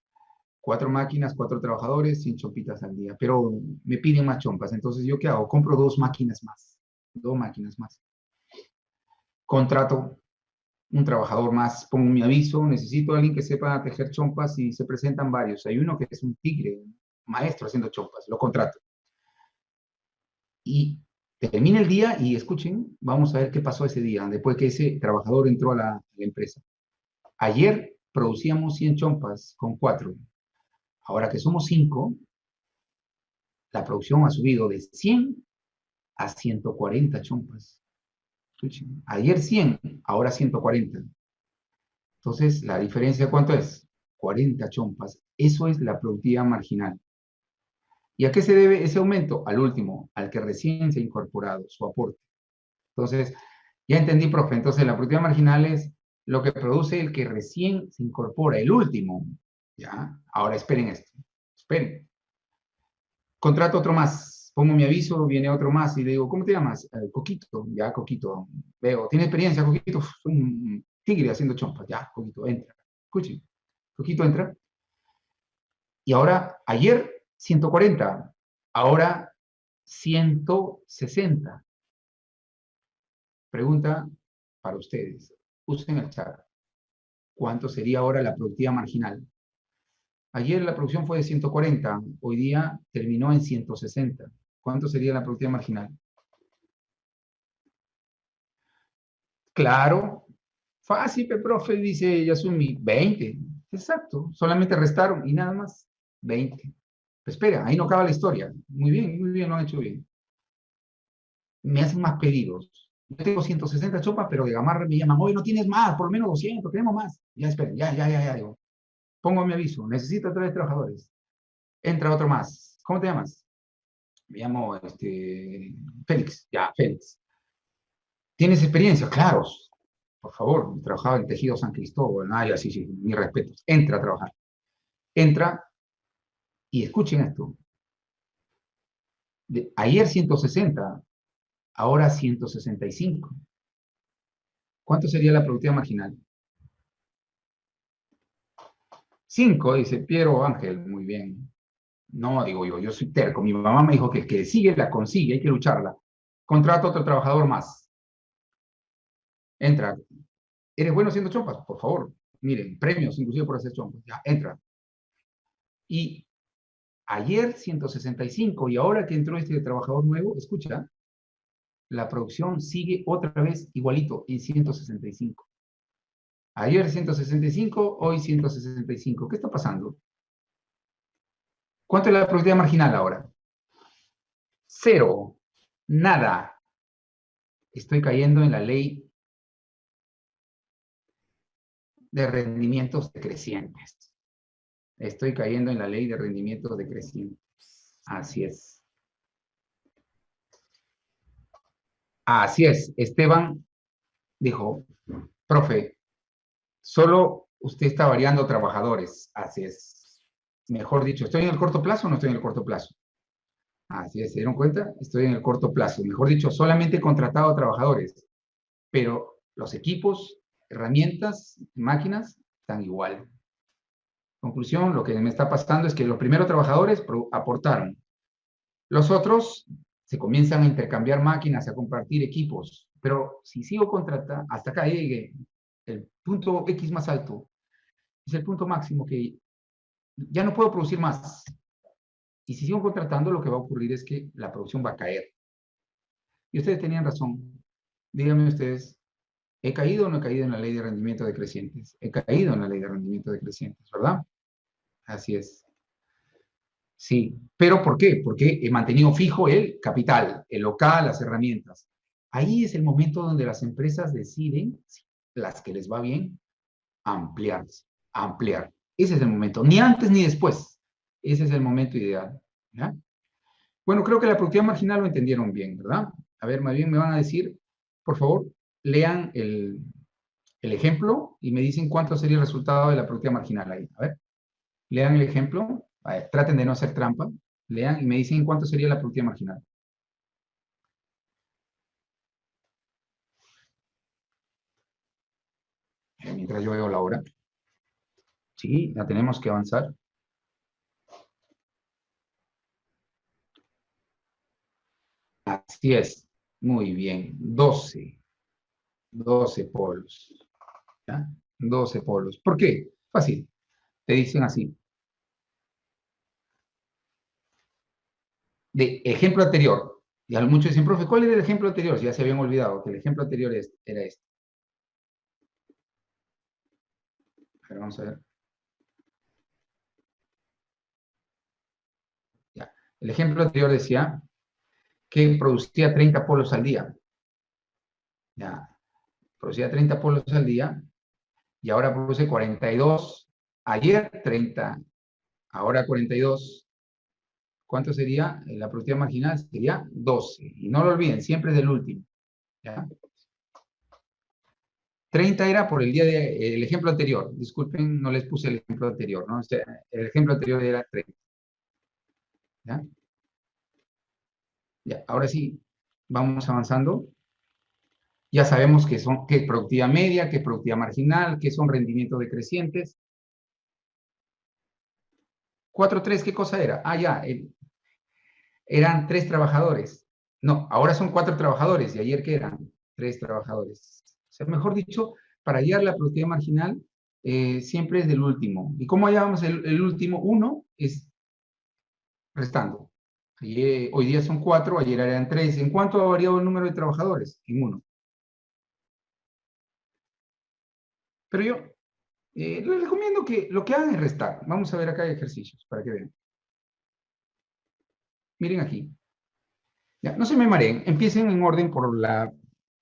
4 máquinas, 4 trabajadores, 100 chompitas al día. Pero me piden más chompas. Entonces, ¿yo qué hago? Compro 2 máquinas más. 2 máquinas más. Contrato un trabajador más, pongo mi aviso, necesito a alguien que sepa tejer chompas y se presentan varios. Hay uno que es un tigre, un maestro haciendo chompas, lo contrato. Y termina el día y escuchen, vamos a ver qué pasó ese día, después que ese trabajador entró a la empresa. Ayer producíamos 100 chompas con 4. Ahora que somos 5, la producción ha subido de 100 a 140 chompas. Escuchen, ayer 100, ahora 140. Entonces, ¿la diferencia cuánto es? 40 chompas. Eso es la productividad marginal. ¿Y a qué se debe ese aumento? Al último, al que recién se ha incorporado, su aporte. Entonces, ya entendí, profe. Entonces, la productividad marginal es lo que produce el que recién se incorpora, el último. ¿Ya? Ahora, esperen esto. Esperen. Contrato otro más. Pongo mi aviso, viene otro más y le digo, ¿cómo te llamas? Coquito. Ya, Coquito. Veo, ¿tiene experiencia, Coquito? Soy un tigre haciendo chompas. Ya, Coquito, entra. Escuchen. Coquito entra. Y ahora, ayer 140, ahora 160. Pregunta para ustedes. Usen el chat. ¿Cuánto sería ahora la productividad marginal? Ayer la producción fue de 140, hoy día terminó en 160. ¿Cuánto sería la productividad marginal? Claro, fácil, profe, dice Yasumi, 20. Exacto, solamente restaron y nada más, 20. Espera, ahí no acaba la historia. Muy bien, lo han hecho bien. Me hacen más pedidos. Yo tengo 160 chopas, pero de Gamarra me llaman, oye, no tienes más, por lo menos 200, queremos más. Ya, esperen, ya, digo. Pongo mi aviso, necesito 3 trabajadores. Entra otro más. ¿Cómo te llamas? Me llamo Félix. Ya, Félix. ¿Tienes experiencia? Claro. Por favor, trabajaba en Tejido San Cristóbal. Ah, ya, sí, mi respeto. Entra a trabajar. Entra y escuchen esto. Ayer 160, ahora 165. ¿Cuánto sería la productividad marginal? 5, dice Piero Ángel. Muy bien. No, digo yo soy terco. Mi mamá me dijo que el que sigue la consigue, hay que lucharla. Contrato a otro trabajador más. Entra. ¿Eres bueno haciendo chompas? Por favor. Miren, premios inclusive por hacer chompas. Ya, entra. Y ayer 165 y ahora que entró este trabajador nuevo, escucha, la producción sigue otra vez igualito en 165. Ayer 165, hoy 165. ¿Qué está pasando? ¿Cuánto es la productividad marginal ahora? 0. Nada. Estoy cayendo en la ley de rendimientos decrecientes. Estoy cayendo en la ley de rendimientos decrecientes. Así es. Así es. Esteban dijo, profe, solo usted está variando trabajadores. Así es. Mejor dicho, ¿estoy en el corto plazo o no estoy en el corto plazo? Así es, ¿se dieron cuenta? Estoy en el corto plazo. Mejor dicho, solamente he contratado trabajadores, pero los equipos, herramientas, máquinas, están igual. Conclusión, lo que me está pasando es que los primeros trabajadores aportaron. Los otros se comienzan a intercambiar máquinas, a compartir equipos, pero si sigo contratando, hasta acá llegue el punto X más alto, es el punto máximo que ya no puedo producir más. Y si sigo contratando, lo que va a ocurrir es que la producción va a caer. Y ustedes tenían razón. Díganme ustedes, ¿He caído o no he caído en la ley de rendimiento decrecientes? He caído en la ley de rendimiento decrecientes, ¿verdad? Así es. Sí, pero ¿por qué? Porque he mantenido fijo el capital, el local, las herramientas. Ahí es el momento donde las empresas deciden, las que les va bien, ampliarse, ampliar. Ese es el momento, ni antes ni después. Ese es el momento ideal. ¿Ya? Bueno, creo que la productividad marginal lo entendieron bien, ¿verdad? A ver, más bien me van a decir, por favor, lean el ejemplo y me dicen cuánto sería el resultado de la productividad marginal ahí. A ver, lean el ejemplo, a ver, traten de no hacer trampa, lean y me dicen cuánto sería la productividad marginal. Mientras yo veo la hora. Sí, ya tenemos que avanzar. Así es. Muy bien. 12 polos. ¿Ya? 12 polos. ¿Por qué? Fácil. Te dicen así. De ejemplo anterior. Y muchos dicen, profe, ¿cuál era el ejemplo anterior? Si ya se habían olvidado que el ejemplo anterior era este. Pero vamos a ver. Ya. El ejemplo anterior decía que producía 30 polos al día. Ya. Producía 30 polos al día y ahora produce 42. Ayer 30, ahora 42. ¿Cuánto sería? La productividad marginal sería 12. Y no lo olviden, siempre es del último. ¿Ya? 30 era por el ejemplo anterior. Disculpen, no les puse el ejemplo anterior, ¿no? O sea, el ejemplo anterior era 30. ¿Ya? Ya, ahora sí, vamos avanzando. Ya sabemos qué es productividad media, qué es productividad marginal, qué son rendimientos decrecientes. 4.3, ¿qué cosa era? Ah, ya, eran 3 trabajadores. No, ahora son 4 trabajadores. ¿Y ayer qué eran? 3 trabajadores. O sea, mejor dicho, para hallar la productividad marginal, siempre es del último. ¿Y cómo hallamos el último? Uno es restando. Hoy día son 4, ayer eran 3. ¿En cuánto ha variado el número de trabajadores? En 1. Pero yo les recomiendo que lo que hagan es restar. Vamos a ver acá hay ejercicios para que vean. Miren aquí. Ya, no se me mareen. Empiecen en orden por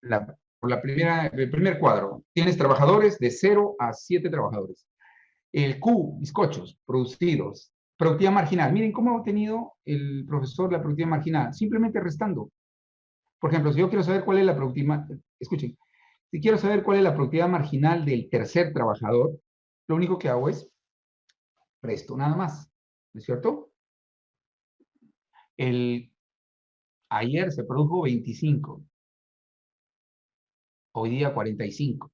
el primer cuadro. Tienes trabajadores de 0 a 7 trabajadores. El Q, bizcochos, producidos. Productividad marginal. Miren cómo ha obtenido el profesor la productividad marginal. Simplemente restando. Por ejemplo, si yo quiero saber cuál es la productividad, escuchen, si quiero saber cuál es la productividad marginal del tercer trabajador, lo único que hago es resto nada más. ¿No es cierto? Ayer se produjo 25, hoy día 45.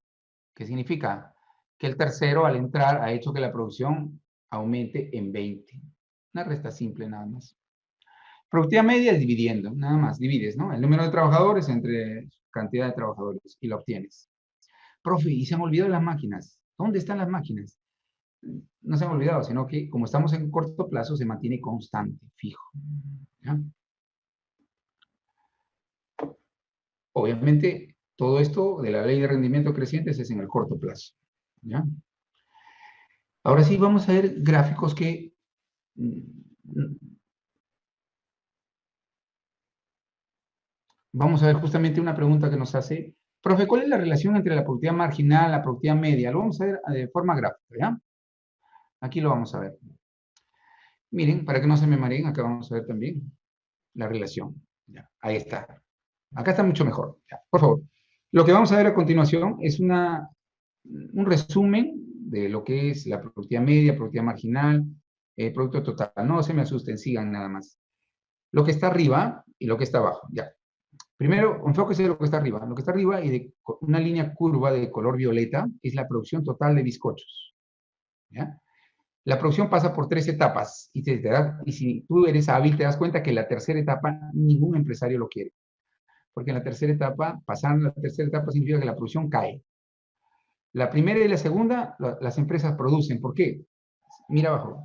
¿Qué significa? Que el tercero al entrar ha hecho que la producción aumente en 20. Una resta simple nada más. Productividad media es dividiendo, nada más, divides, ¿no? El número de trabajadores entre cantidad de trabajadores y lo obtienes. Profe, y se han olvidado las máquinas. ¿Dónde están las máquinas? No se han olvidado, sino que como estamos en corto plazo, se mantiene constante, fijo. ¿Ya? Obviamente, todo esto de la ley de rendimiento crecientes es en el corto plazo. ¿Ya? Ahora sí, vamos a ver gráficos que vamos a ver justamente una pregunta que nos hace. Profe, ¿cuál es la relación entre la productividad marginal y la productividad media? Lo vamos a ver de forma gráfica, ¿ya? Aquí lo vamos a ver. Miren, para que no se me mareen, acá vamos a ver también la relación. Ya, ahí está. Acá está mucho mejor. Ya, por favor. Lo que vamos a ver a continuación es un resumen de lo que es la productividad media, productividad marginal, producto total. No se me asusten, sigan nada más. Lo que está arriba y lo que está abajo. Ya. Primero, enfóquese en lo que está arriba. Lo que está arriba y de una línea curva de color violeta es la producción total de bizcochos. ¿Ya? La producción pasa por 3 etapas y si tú eres hábil te das cuenta que la tercera etapa ningún empresario lo quiere. Porque en la tercera etapa, pasar la tercera etapa significa que la producción cae. La primera y la segunda, las empresas producen. ¿Por qué? Mira abajo.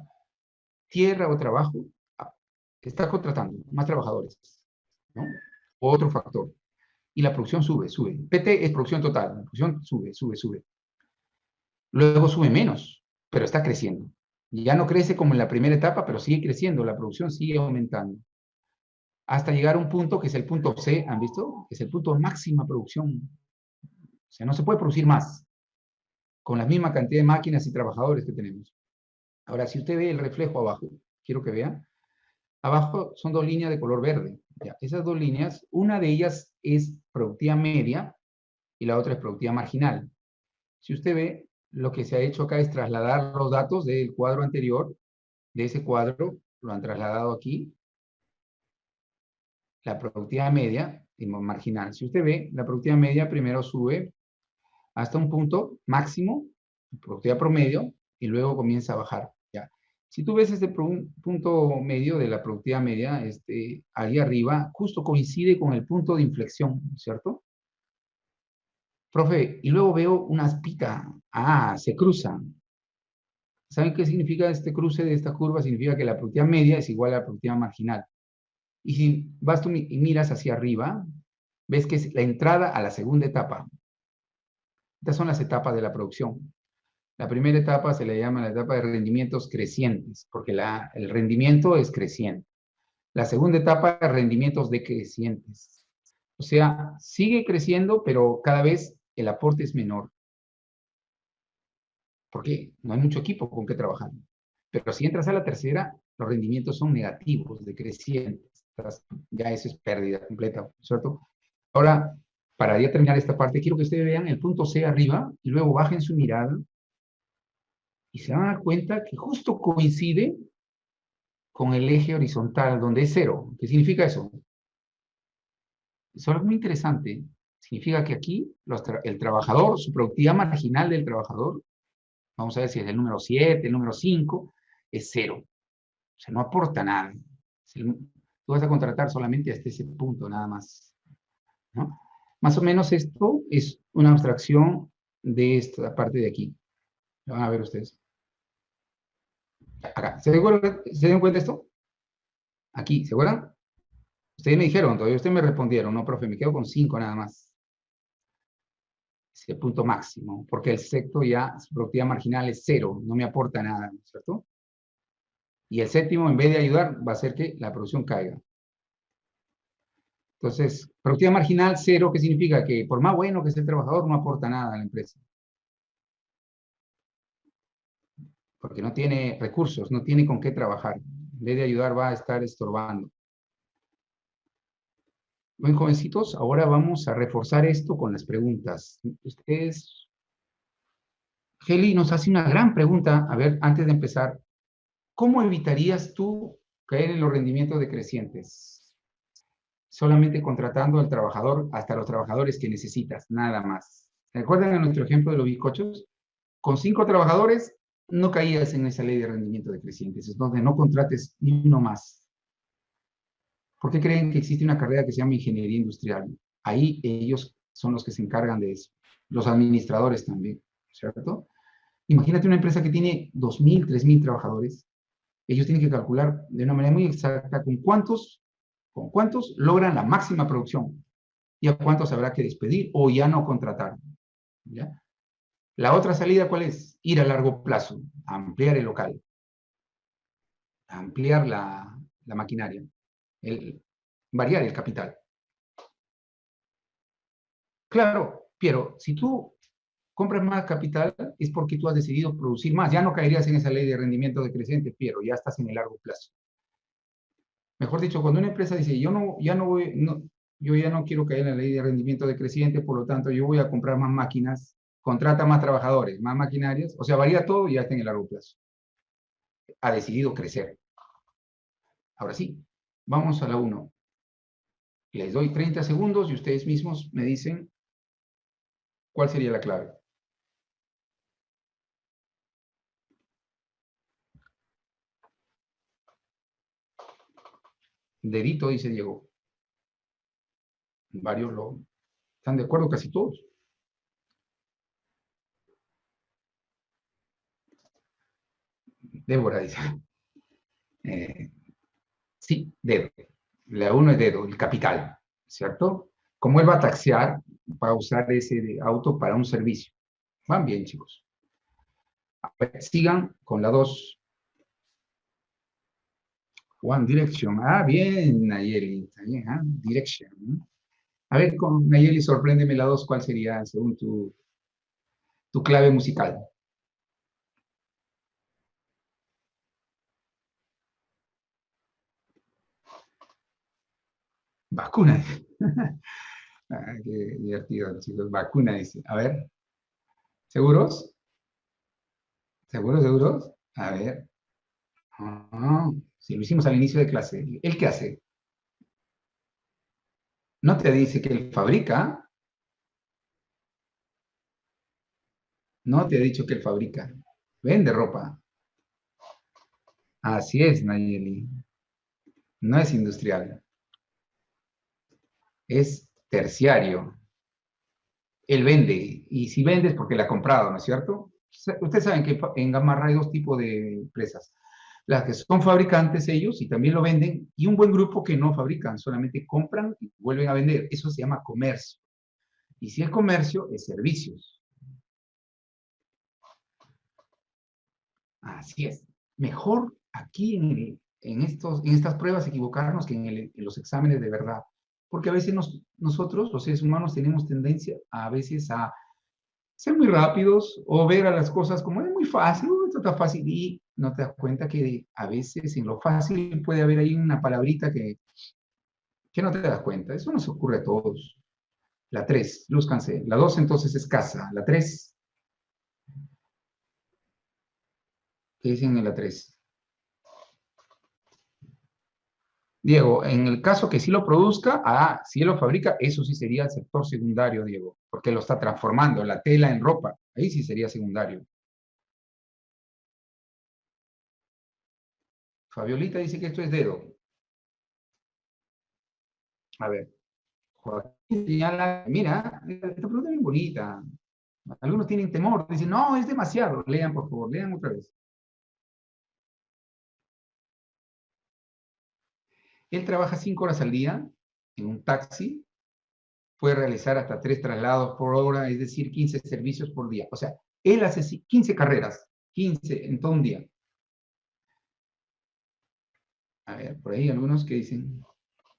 Tierra o trabajo está contratando más trabajadores. ¿No? Otro factor. y la producción sube, sube. PT es producción total, la producción sube, sube, sube. Luego sube menos, pero está creciendo. Ya no crece como en la primera etapa, pero sigue creciendo, la producción sigue aumentando. Hasta llegar a un punto que es el punto C, ¿han visto? Es el punto de máxima producción. O sea, no se puede producir más con la misma cantidad de máquinas y trabajadores que tenemos. Ahora, si usted ve el reflejo abajo, quiero que vea, abajo son dos líneas de color verde. Ya, esas dos líneas, una de ellas es productiva media y la otra es productiva marginal. Si usted ve, lo que se ha hecho acá es trasladar los datos del cuadro anterior, de ese cuadro, lo han trasladado aquí, la productividad media y marginal. Si usted ve, la productividad media primero sube hasta un punto máximo, productividad promedio, y luego comienza a bajar. ¿Ya? Si tú ves este punto medio de la productividad media, ahí arriba, justo coincide con el punto de inflexión, ¿cierto? Profe, y luego veo una aspita. Ah, se cruzan. ¿Saben qué significa este cruce de esta curva? Significa que la productividad media es igual a la productividad marginal. Y si vas tú y miras hacia arriba, ves que es la entrada a la segunda etapa. Estas son las etapas de la producción. La primera etapa se le llama la etapa de rendimientos crecientes, porque el rendimiento es creciente. La segunda etapa es rendimientos decrecientes. O sea, sigue creciendo, pero cada vez el aporte es menor. Porque no hay mucho equipo con que trabajar. Pero si entras a la tercera, los rendimientos son negativos, decrecientes. Ya eso es pérdida completa, ¿cierto? Ahora, para ya terminar esta parte, quiero que ustedes vean el punto C arriba y luego bajen su mirada y se van a dar cuenta que justo coincide con el eje horizontal, donde es cero. ¿Qué significa eso? Eso es muy interesante. Significa que aquí el trabajador, su productividad marginal del trabajador, vamos a ver si es el número 7, el número 5, es cero. O sea, no aporta nada. Tú vas a contratar solamente hasta ese punto, nada más. ¿No? Más o menos esto es una abstracción de esta parte de aquí. Lo van a ver ustedes. Acá. ¿Se dieron cuenta de esto? Aquí, ¿se acuerdan? Ustedes me dijeron, todavía ustedes me respondieron, no, profe, me quedo con 5 nada más. Es el punto máximo, porque el sexto ya, su productividad marginal es cero, no me aporta nada, ¿cierto? Y el séptimo, en vez de ayudar, va a hacer que la producción caiga. Entonces, productividad marginal cero, ¿qué significa? Que por más bueno que sea el trabajador, no aporta nada a la empresa. Porque no tiene recursos, no tiene con qué trabajar. En vez de ayudar, va a estar estorbando. Bien, jovencitos, ahora vamos a reforzar esto con las preguntas. Ustedes, Heli nos hace una gran pregunta. A ver, antes de empezar, ¿cómo evitarías tú caer en los rendimientos decrecientes? Solamente contratando al trabajador, hasta los trabajadores que necesitas, nada más. ¿Recuerdan a nuestro ejemplo de los bizcochos? Con 5 trabajadores no caías en esa ley de rendimiento decrecientes, es donde no contrates ni uno más. ¿Por qué creen que existe una carrera que se llama ingeniería industrial? Ahí ellos son los que se encargan de eso. Los administradores también, ¿cierto? Imagínate una empresa que tiene 2.000, 3.000 trabajadores. Ellos tienen que calcular de una manera muy exacta con cuántos logran la máxima producción y a cuántos habrá que despedir o ya no contratar. ¿Ya? La otra salida, ¿cuál es? Ir a largo plazo, ampliar el local, ampliar la maquinaria, variar el capital. Claro, Piero, si tú compras más capital es porque tú has decidido producir más. Ya no caerías en esa ley de rendimiento decreciente, Piero, ya estás en el largo plazo. Mejor dicho, cuando una empresa dice, yo ya no quiero caer en la ley de rendimiento decreciente, por lo tanto, yo voy a comprar más máquinas, contrata más trabajadores, más maquinarias, o sea, varía todo y ya está en el largo plazo. Ha decidido crecer. Ahora sí, vamos a la 1. Les doy 30 segundos y ustedes mismos me dicen cuál sería la clave. Dedito, dice Diego. Varios están de acuerdo, casi todos. Débora dice. Sí, dedo. La 1 es dedo, el capital, ¿cierto? como él va a taxiar, va a usar ese auto para un servicio. Van bien, chicos. A ver, sigan con la 2. One Direction. Ah, bien, Nayeli. Está bien, ¿ah? Direction. ¿No? A ver, con Nayeli, sorpréndeme la 2. ¿Cuál sería, según tu clave musical? Vacuna. Ah, qué divertido, chicos. Vacuna, dice. A ver, ¿seguros? ¿Seguros, seguros? A ver. Ah, si lo hicimos al inicio de clase. ¿Él qué hace? ¿No te dice que él fabrica? No te ha dicho que él fabrica. Vende ropa. Así es, Nayeli. No es industrial. Es terciario. Él vende. Y si vende es porque la ha comprado, ¿no es cierto? Ustedes saben que en Gamarra hay dos tipos de empresas. Las que son fabricantes ellos y también lo venden, y un buen grupo que no fabrican, solamente compran y vuelven a vender. Eso se llama comercio. Y si es comercio, es servicios. Así es. Mejor aquí en estas pruebas equivocarnos que en los exámenes de verdad. Porque a veces nosotros, los seres humanos, tenemos tendencia a veces a ser muy rápidos o ver a las cosas como es muy fácil, esto está fácil, y no te das cuenta que a veces en lo fácil puede haber ahí una palabrita que no te das cuenta. Eso nos ocurre a todos. La 3, lúzcanse. La 2 entonces es casa. La 3, ¿qué dicen en la 3? Diego, en el caso que sí lo produzca, si él lo fabrica, eso sí sería el sector secundario, Diego, porque lo está transformando, la tela en ropa, ahí sí sería secundario. Fabiolita dice que esto es dedo. A ver, Joaquín señala, mira, esta pregunta es bien bonita. Algunos tienen temor, dicen, no, es demasiado. Lean, por favor, lean otra vez. Él trabaja 5 horas al día en un taxi, puede realizar hasta 3 traslados por hora, es decir, 15 servicios por día. O sea, él hace 15 carreras, 15 en todo un día. A ver, por ahí algunos que dicen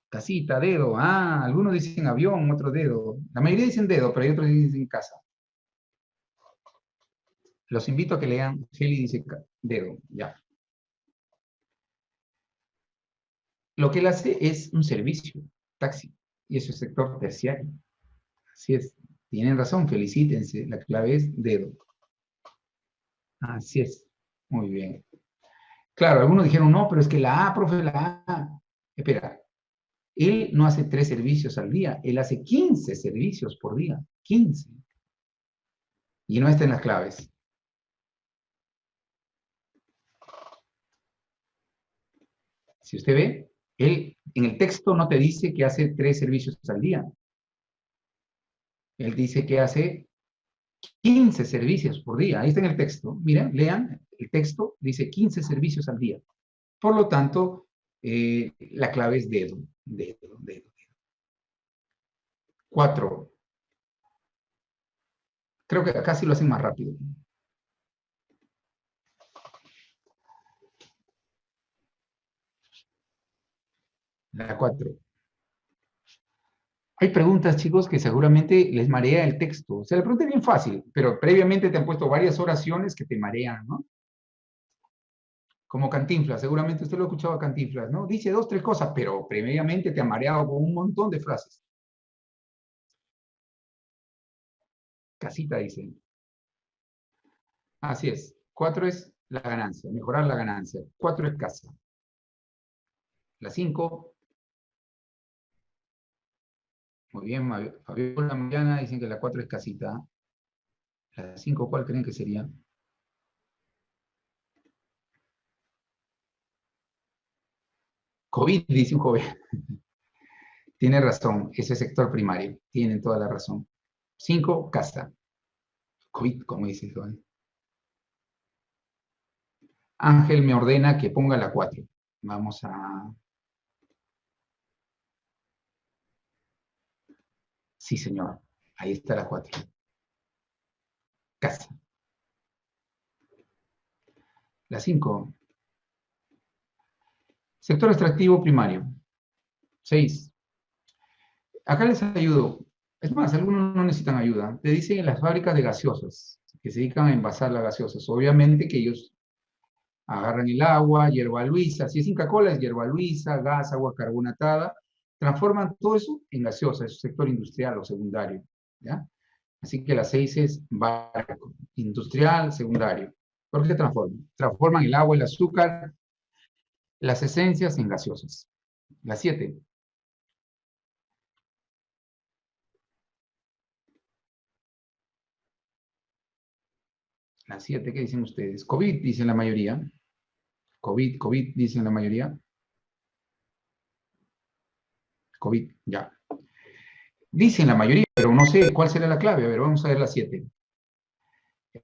casita, dedo. Ah, algunos dicen avión, otros dedo. La mayoría dicen dedo, pero hay otros que dicen casa. Los invito a que lean. Heli dice dedo, ya. Lo que él hace es un servicio, taxi, y eso es sector terciario. Así es. Tienen razón, felicítense. La clave es dedo. Así es. Muy bien. Claro, algunos dijeron, no, pero es que la A, profe, la A. Espera, él no hace 3 servicios al día, él hace 15 servicios por día. 15. Y no está en las claves. Si usted ve, él en el texto no te dice que hace 3 servicios al día. Él dice que hace 15 servicios por día. Ahí está en el texto. Miren, lean, el texto dice 15 servicios al día. Por lo tanto, la clave es dedo, dedo, dedo. 4. Creo que acá sí lo hacen más rápido. La 4. Hay preguntas, chicos, que seguramente les marea el texto. O sea, la pregunta es bien fácil, pero previamente te han puesto varias oraciones que te marean, ¿no? Como Cantinflas, seguramente usted lo ha escuchado a Cantinflas, ¿no? Dice 2, 3 cosas, pero previamente te ha mareado con un montón de frases. Casita, dice. Así es. 4 es la ganancia, mejorar la ganancia. 4 es casa. La 5, muy bien, Fabiola, Mariana dicen que la 4 es casita. La 5, ¿cuál creen que sería? COVID, dice un joven. Tiene razón, ese sector primario. Tienen toda la razón. 5, casa. COVID, como dice el joven. Ángel me ordena que ponga la 4. Vamos a... Sí, señor. Ahí está la 4. Casa. La 5. Sector extractivo primario. 6. Acá les ayudo. Es más, algunos no necesitan ayuda. Te dicen en las fábricas de gaseosas, que se dedican a envasar las gaseosas. Obviamente que ellos agarran el agua, hierba luisa. Si es Inca Kola, es hierba luisa, gas, agua carbonatada. Transforman todo eso en gaseosa. Es un sector industrial o secundario. ¿Ya? Así que la 6 es barco. Industrial, secundario. ¿Por qué transforman? Transforman el agua, el azúcar, las esencias en gaseosas. La 7. La 7, ¿qué dicen ustedes? COVID, dicen la mayoría. COVID, dicen la mayoría. COVID, ya. Dicen la mayoría, pero no sé cuál será la clave. A ver, vamos a ver la 7.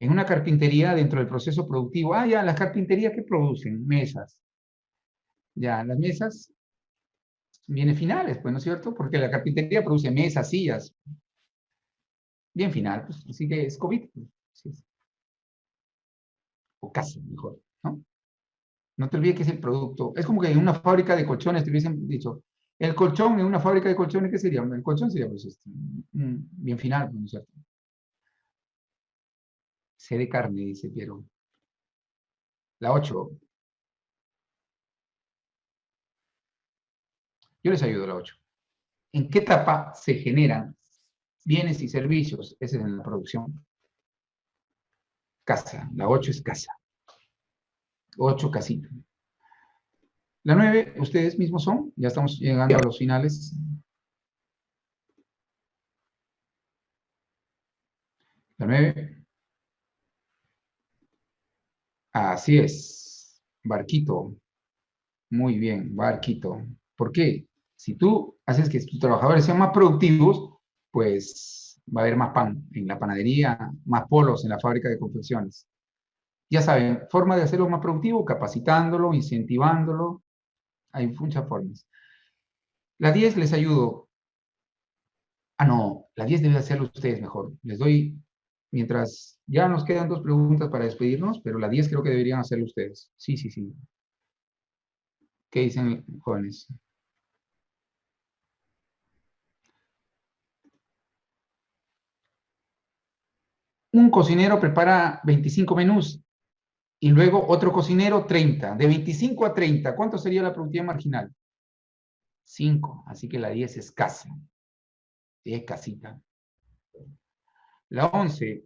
En una carpintería, dentro del proceso productivo, ya, las carpinterías que producen mesas. Ya, las mesas vienen finales, pues, ¿no es cierto? Porque la carpintería produce mesas, sillas. Bien final, pues, así que es COVID. Pues, sí, o casa, mejor, ¿no? No te olvides que es el producto. Es como que en una fábrica de colchones te hubiesen dicho, el colchón en una fábrica de colchones, ¿qué sería? El colchón sería, pues, bien final, ¿no es cierto? C de carne, dice Piero. La 8. Yo les ayudo, la 8. ¿En qué etapa se generan bienes y servicios? Ese es en la producción. Casa. La 8 es casa. 8, casita. La 9, ustedes mismos son. Ya estamos llegando a los finales. La 9. Así es. Barquito. Muy bien, barquito. ¿Por qué? Si tú haces que tus trabajadores sean más productivos, pues va a haber más pan en la panadería, más polos en la fábrica de confecciones. Ya saben, forma de hacerlo más productivo, capacitándolo, incentivándolo. Hay muchas formas. La 10 les ayudo. No, la 10 debe hacerlo ustedes mejor. Les doy, mientras ya nos quedan 2 preguntas para despedirnos, pero la 10 creo que deberían hacerlo ustedes. Sí, sí, sí. ¿Qué dicen, jóvenes? Un cocinero prepara 25 menús y luego otro cocinero 30. De 25 a 30, ¿cuánto sería la productividad marginal? 5. Así que la 10 es casa. Es casita. La 11,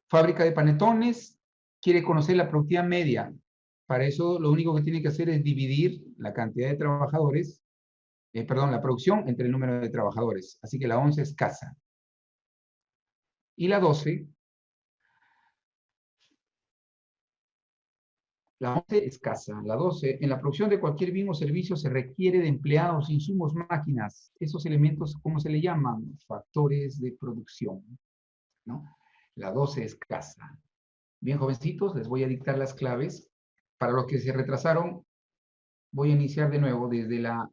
fábrica de panetones, quiere conocer la productividad media. Para eso lo único que tiene que hacer es dividir la cantidad de trabajadores, perdón, la producción entre el número de trabajadores. Así que la 11 es casa. Y la 12, la 11 es casa. La 12, en la producción de cualquier bien o servicio se requiere de empleados, insumos, máquinas. Esos elementos, ¿cómo se le llaman? Factores de producción, ¿no? La 12 es casa. Bien, jovencitos, les voy a dictar las claves. Para los que se retrasaron, voy a iniciar de nuevo desde la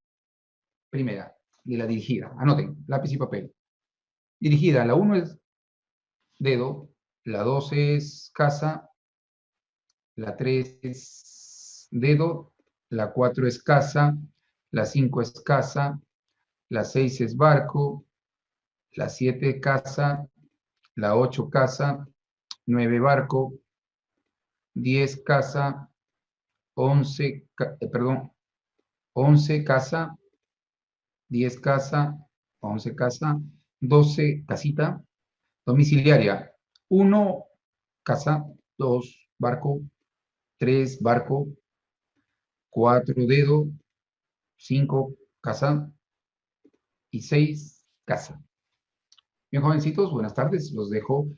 primera, de la dirigida. Anoten, lápiz y papel. Dirigida, la 1 es dedo, la 2 es casa, la 3 es dedo, la 4 es casa, la 5 es casa, la 6 es barco, la 7 casa, la 8 casa, 9 barco, 10 casa, 11, perdón, 11 casa, 10 casa, 11 casa, 12 casita, domiciliaria, 1 casa, 2 barco, 3 barco, 4 dedo, 5 casa y 6 casa. Bien, jovencitos, buenas tardes. Los dejo